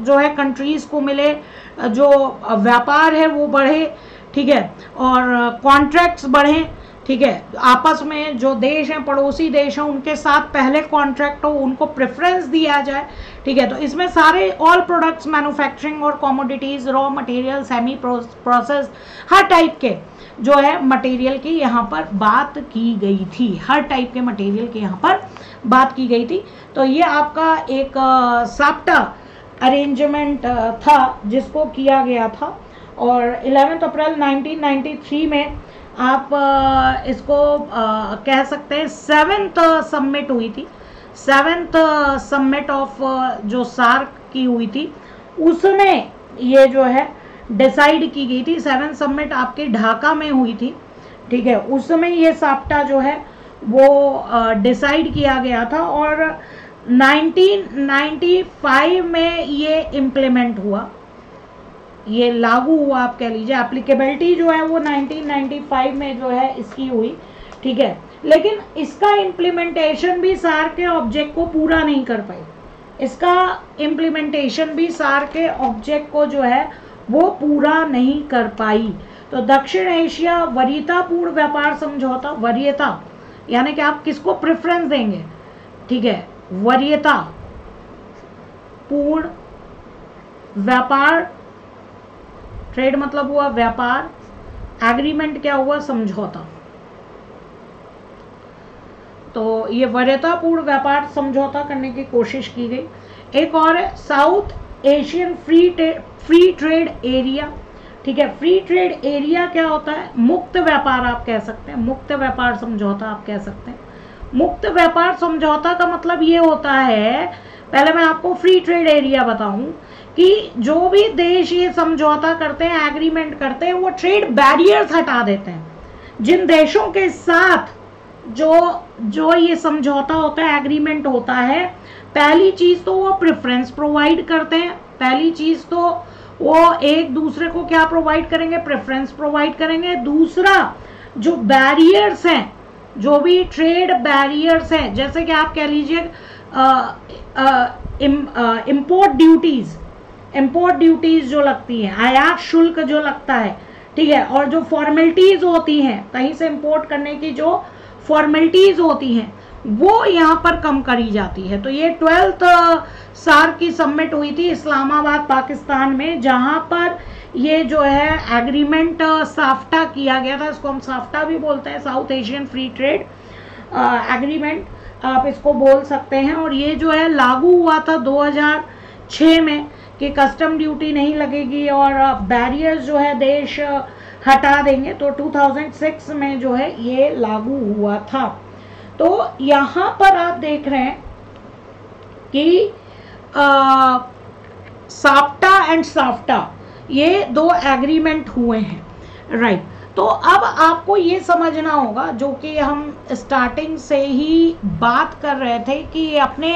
जो है कंट्रीज को मिले, जो व्यापार है वो बढ़े, ठीक है, और कॉन्ट्रैक्ट्स बढ़े, ठीक है, आपस में जो देश हैं पड़ोसी देश हैं उनके साथ पहले कॉन्ट्रैक्ट हो, उनको प्रेफरेंस दिया जाए, ठीक है। तो इसमें सारे ऑल प्रोडक्ट्स, मैन्युफैक्चरिंग और commodities, raw material, semi process, हर टाइप के जो है मटेरियल की यहाँ पर बात की गई थी, हर टाइप के मटेरियल की यहाँ पर बात की गई थी। तो ये आपका एक साप्टा अरेंजमेंट था जिसको किया गया था, और 11 अप्रैल 1993 में आप इसको कह सकते हैं 7th समिट हुई थी, 7th समिट ऑफ जो सार्क की हुई थी, उसमें ये जो है डिसाइड की गई थी। 7th समिट आपके ढाका में हुई थी, ठीक है, उसमें ये साप्टा जो है वो डिसाइड किया गया था और 1995 में ये इम्प्लीमेंट हुआ, ये लागू हुआ, आप कह लीजिए एप्लीकेबिलिटी जो है वो 1995 में जो है इसकी हुई, ठीक है। लेकिन इसका इम्प्लीमेंटेशन भी सार्क के ऑब्जेक्ट को पूरा नहीं कर पाई, इसका इम्प्लीमेंटेशन भी सार्क के ऑब्जेक्ट को जो है वो पूरा नहीं कर पाई। तो दक्षिण एशिया वरीयतापूर्ण व्यापार समझौता, वरीयता यानी कि आप किसको प्रेफरेंस देंगे, ठीक है, वरीयता पूर्ण व्यापार, ट्रेड मतलब हुआ व्यापार, एग्रीमेंट क्या हुआ, समझौता। तो ये वरीयतापूर्ण व्यापार समझौता करने की कोशिश की गई। एक और है south Asian free trade area, ठीक है। फ्री ट्रेड एरिया क्या होता है? मुक्त व्यापार आप कह सकते हैं, मुक्त व्यापार समझौता आप कह सकते हैं। मुक्त व्यापार समझौता का मतलब ये होता है, पहले मैं आपको फ्री ट्रेड एरिया बताऊं कि जो भी देश ये समझौता करते हैं, एग्रीमेंट करते हैं, वो ट्रेड बैरियर्स हटा देते हैं। जिन देशों के साथ जो ये समझौता होता है, एग्रीमेंट होता है, पहली चीज तो वो प्रेफरेंस प्रोवाइड करते हैं, पहली चीज तो वो एक दूसरे को क्या प्रोवाइड करेंगे, प्रेफरेंस प्रोवाइड करेंगे। दूसरा, जो बैरियर्स हैं, जो भी ट्रेड बैरियर्स हैं, जैसे कि आप कह लीजिए इंपोर्ट ड्यूटीज, इंपोर्ट ड्यूटीज जो लगती हैं, आयात शुल्क जो लगता है, ठीक है, और जो फॉर्मेलिटीज होती हैं कहीं से इंपोर्ट करने की जो फॉर्मेलिटीज होती हैं वो यहाँ पर कम करी जाती है। तो ये 12th सार्क की समिट हुई थी इस्लामाबाद पाकिस्तान में, जहाँ पर ये जो है एग्रीमेंट साफ्टा किया गया था। इसको हम साफ्टा भी बोलते हैं, south Asian free trade agreement आप इसको बोल सकते हैं। और ये जो है लागू हुआ था 2006 में कि कस्टम ड्यूटी नहीं लगेगी और बैरियर्स जो है देश हटा देंगे। तो 2006 में जो है ये लागू हुआ था। तो यहाँ पर आप देख रहे हैं कि साफ्टा एंड साफ्टा ये दो एग्रीमेंट हुए हैं, राइट। तो अब आपको ये समझना होगा, जो कि हम स्टार्टिंग से ही बात कर रहे थे कि अपने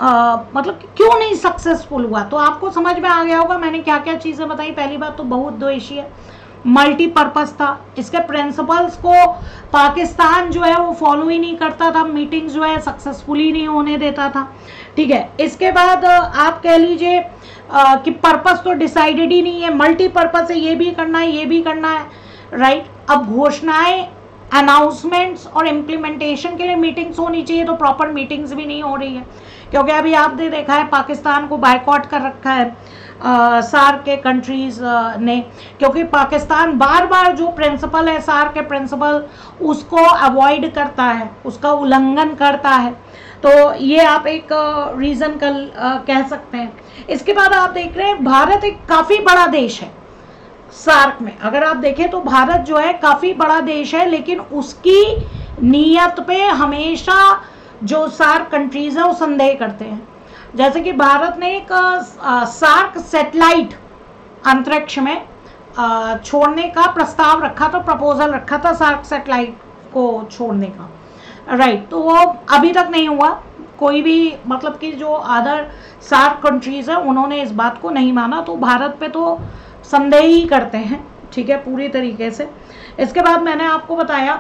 मतलब क्यों नहीं सक्सेसफुल हुआ, तो आपको समझ में आ गया होगा मैंने क्या क्या चीज़ें बताई। पहली बात तो बहुउद्देशीय मल्टीपर्पज़ था, इसके प्रिंसिपल्स को पाकिस्तान जो है वो फॉलो ही नहीं करता था, मीटिंग जो है सक्सेसफुली नहीं होने देता था, ठीक है। इसके बाद आप कह लीजिए कि पर्पस तो डिसाइडेड ही नहीं है, मल्टीपर्पज़ है, ये भी करना है ये भी करना है, राइट। अब घोषणाएं, अनाउंसमेंट्स और इम्प्लीमेंटेशन के लिए मीटिंग्स होनी चाहिए, तो प्रॉपर मीटिंग्स भी नहीं हो रही है, क्योंकि अभी आपने देखा है पाकिस्तान को बायकॉट कर रखा है सार्क के कंट्रीज ने, क्योंकि पाकिस्तान बार बार जो प्रिंसिपल है सार्क के प्रिंसिपल उसको अवॉइड करता है, उसका उल्लंघन करता है। तो ये आप एक रीज़न कह सकते हैं। इसके बाद आप देख रहे हैं भारत एक काफ़ी बड़ा देश है सार्क में। अगर आप देखें तो भारत जो है काफ़ी बड़ा देश है, लेकिन उसकी नीयत पे हमेशा जो सार्क कंट्रीज है वो संदेह करते हैं। जैसे कि भारत ने एक सार्क सैटेलाइट अंतरिक्ष में छोड़ने का प्रस्ताव रखा था, प्रपोजल रखा था सार्क सैटेलाइट को छोड़ने का, राइट। तो वो अभी तक नहीं हुआ, कोई भी मतलब कि जो अदर सार्क कंट्रीज है उन्होंने इस बात को नहीं माना, तो भारत पे तो संदेह ही करते हैं, ठीक है, पूरी तरीके से। इसके बाद मैंने आपको बताया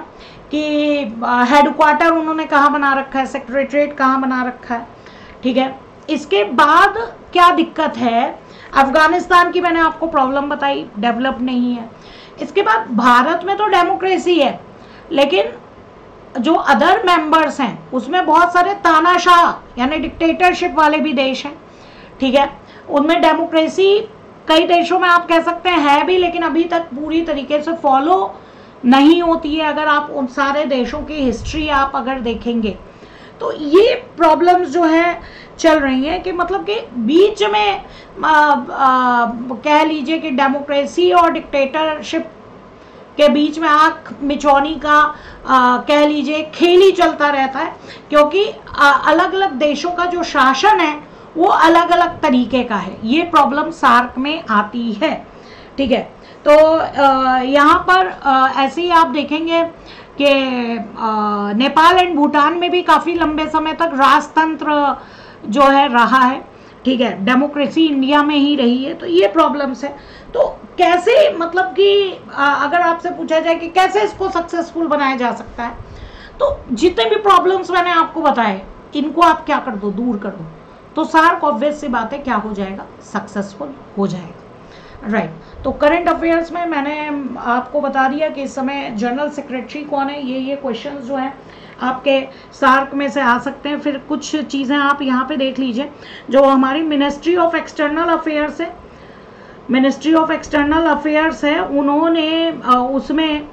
कि हेडक्वार्टर उन्होंने कहाँ बना रखा है, सेक्रेटरीट कहाँ बना रखा है, ठीक है। इसके बाद क्या दिक्कत है, अफगानिस्तान की मैंने आपको प्रॉब्लम बताई, डेवलप नहीं है। इसके बाद भारत में तो डेमोक्रेसी है, लेकिन जो अदर मेंबर्स हैं उसमें बहुत सारे तानाशाह यानी डिक्टेटरशिप वाले भी देश हैं, ठीक है। उनमें डेमोक्रेसी कई देशों में आप कह सकते हैं है भी, लेकिन अभी तक पूरी तरीके से फॉलो नहीं होती है। अगर आप उन सारे देशों की हिस्ट्री आप अगर देखेंगे तो ये प्रॉब्लम्स जो है चल रही हैं कि मतलब कि बीच में कह लीजिए कि डेमोक्रेसी और डिक्टेटरशिप के बीच में आंख मिचौनी का कह लीजिए खेल ही चलता रहता है, क्योंकि अलग अलग देशों का जो शासन है वो अलग अलग तरीके का है। ये प्रॉब्लम सार्क में आती है, ठीक है। तो यहाँ पर ऐसे ही आप देखेंगे कि नेपाल एंड भूटान में भी काफ़ी लंबे समय तक राजतंत्र जो है रहा है, ठीक है, डेमोक्रेसी इंडिया में ही रही है। तो ये प्रॉब्लम्स है। तो कैसे मतलब कि अगर आपसे पूछा जाए कि कैसे इसको सक्सेसफुल बनाया जा सकता है, तो जितने भी प्रॉब्लम्स मैंने आपको बताए इनको आप क्या कर दो, दूर कर दो, तो सार्क ऑब्वियस सी बात है क्या हो जाएगा, सक्सेसफुल हो जाएगा, राइट। तो करंट अफेयर्स में मैंने आपको बता दिया कि इस समय जनरल सेक्रेटरी कौन है, ये क्वेश्चंस जो हैं आपके सार्क में से आ सकते हैं। फिर कुछ चीज़ें आप यहाँ पे देख लीजिए, जो हमारी मिनिस्ट्री ऑफ एक्सटर्नल अफेयर्स है, मिनिस्ट्री ऑफ एक्सटर्नल अफेयर्स है, उन्होंने उसमें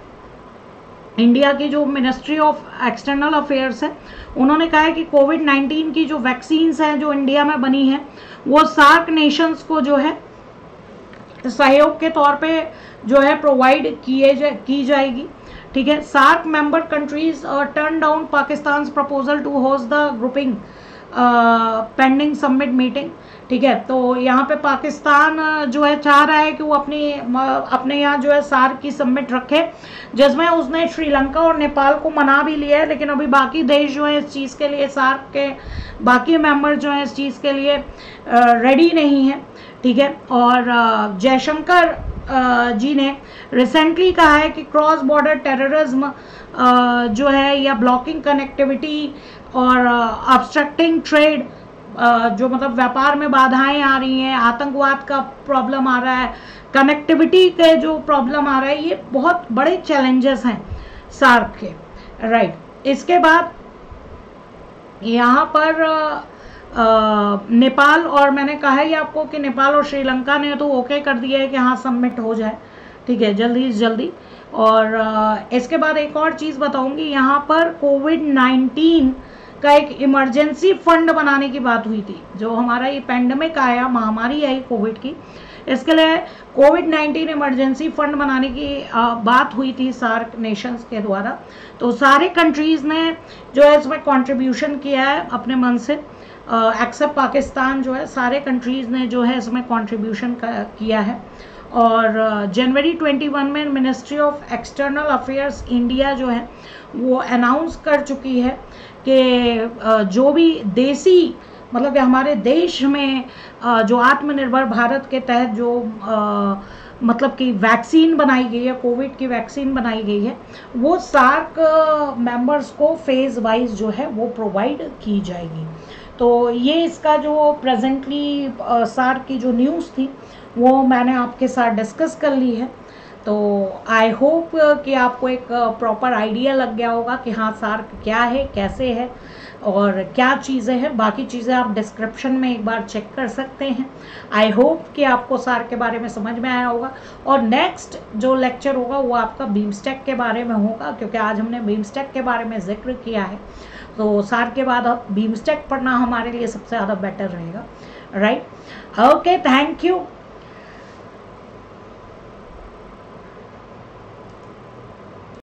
इंडिया की जो मिनिस्ट्री ऑफ एक्सटर्नल अफेयर्स है उन्होंने कहा है कि कोविड-19 की जो वैक्सीन्स हैं जो इंडिया में बनी है वो सार्क नेशंस को जो है सहयोग के तौर पे जो है प्रोवाइड की जाएगी, ठीक है। SAARC member countries turn down Pakistan proposal to host the grouping pending summit meeting, ठीक है। तो यहाँ पे पाकिस्तान जो है चाह रहा है कि वो अपने यहाँ जो है सार्क की समिट रखे, जिसमें उसने श्रीलंका और नेपाल को मना भी लिया है, लेकिन अभी बाकी देश जो है इस चीज़ के लिए, सार्क के बाकी मेंबर जो हैं इस चीज़ के लिए रेडी नहीं है, ठीक है। और जयशंकर जी ने रिसेंटली कहा है कि क्रॉस बॉर्डर टेररिज्म जो है या ब्लॉकिंग कनेक्टिविटी और ऑब्स्ट्रक्टिंग ट्रेड जो मतलब व्यापार में बाधाएं आ रही हैं, आतंकवाद का प्रॉब्लम आ रहा है, कनेक्टिविटी के जो प्रॉब्लम आ रहा है, ये बहुत बड़े चैलेंजेस हैं सार्क के, राइट। इसके बाद यहाँ पर नेपाल, और मैंने कहा है आपको कि नेपाल और श्रीलंका ने तो ओके कर दिया है कि हाँ सबमिट हो जाए, ठीक है, जल्दी से जल्दी। और इसके बाद एक और चीज़ बताऊंगी, यहाँ पर कोविड-19 का एक इमरजेंसी फंड बनाने की बात हुई थी। जो हमारा ये पेंडेमिक आया, महामारी आई कोविड की, इसके लिए कोविड-19 इमरजेंसी फंड बनाने की बात हुई थी सार्क नेशंस के द्वारा। तो सारे कंट्रीज़ ने जो है इसमें कंट्रीब्यूशन किया है अपने मन से, एक्सेप्ट पाकिस्तान जो है, सारे कंट्रीज़ ने जो है इसमें कंट्रीब्यूशन किया है। और जनवरी 21 में ministry of external affairs India जो है वो अनाउंस कर चुकी है कि जो भी देसी, मतलब कि हमारे देश में जो आत्मनिर्भर भारत के तहत जो मतलब कि वैक्सीन बनाई गई है, कोविड की वैक्सीन बनाई गई है, वो सार्क मेंबर्स को फेज़ वाइज जो है वो प्रोवाइड की जाएगी। तो ये इसका जो प्रेजेंटली सार्क की जो न्यूज़ थी वो मैंने आपके साथ डिस्कस कर ली है। तो आई होप कि आपको एक प्रॉपर आइडिया लग गया होगा कि हाँ सार्क क्या है, कैसे है और क्या चीज़ें हैं। बाकी चीज़ें आप डिस्क्रिप्शन में एक बार चेक कर सकते हैं। आई होप कि आपको सार्क के बारे में समझ में आया होगा। और नेक्स्ट जो लेक्चर होगा वो आपका बीमस्टेक के बारे में होगा, क्योंकि आज हमने बीमस्टेक के बारे में जिक्र किया है। तो सार्क के बाद अब बीमस्टेक पढ़ना हमारे लिए सबसे ज़्यादा बेटर रहेगा, राइट। Okay, thank you.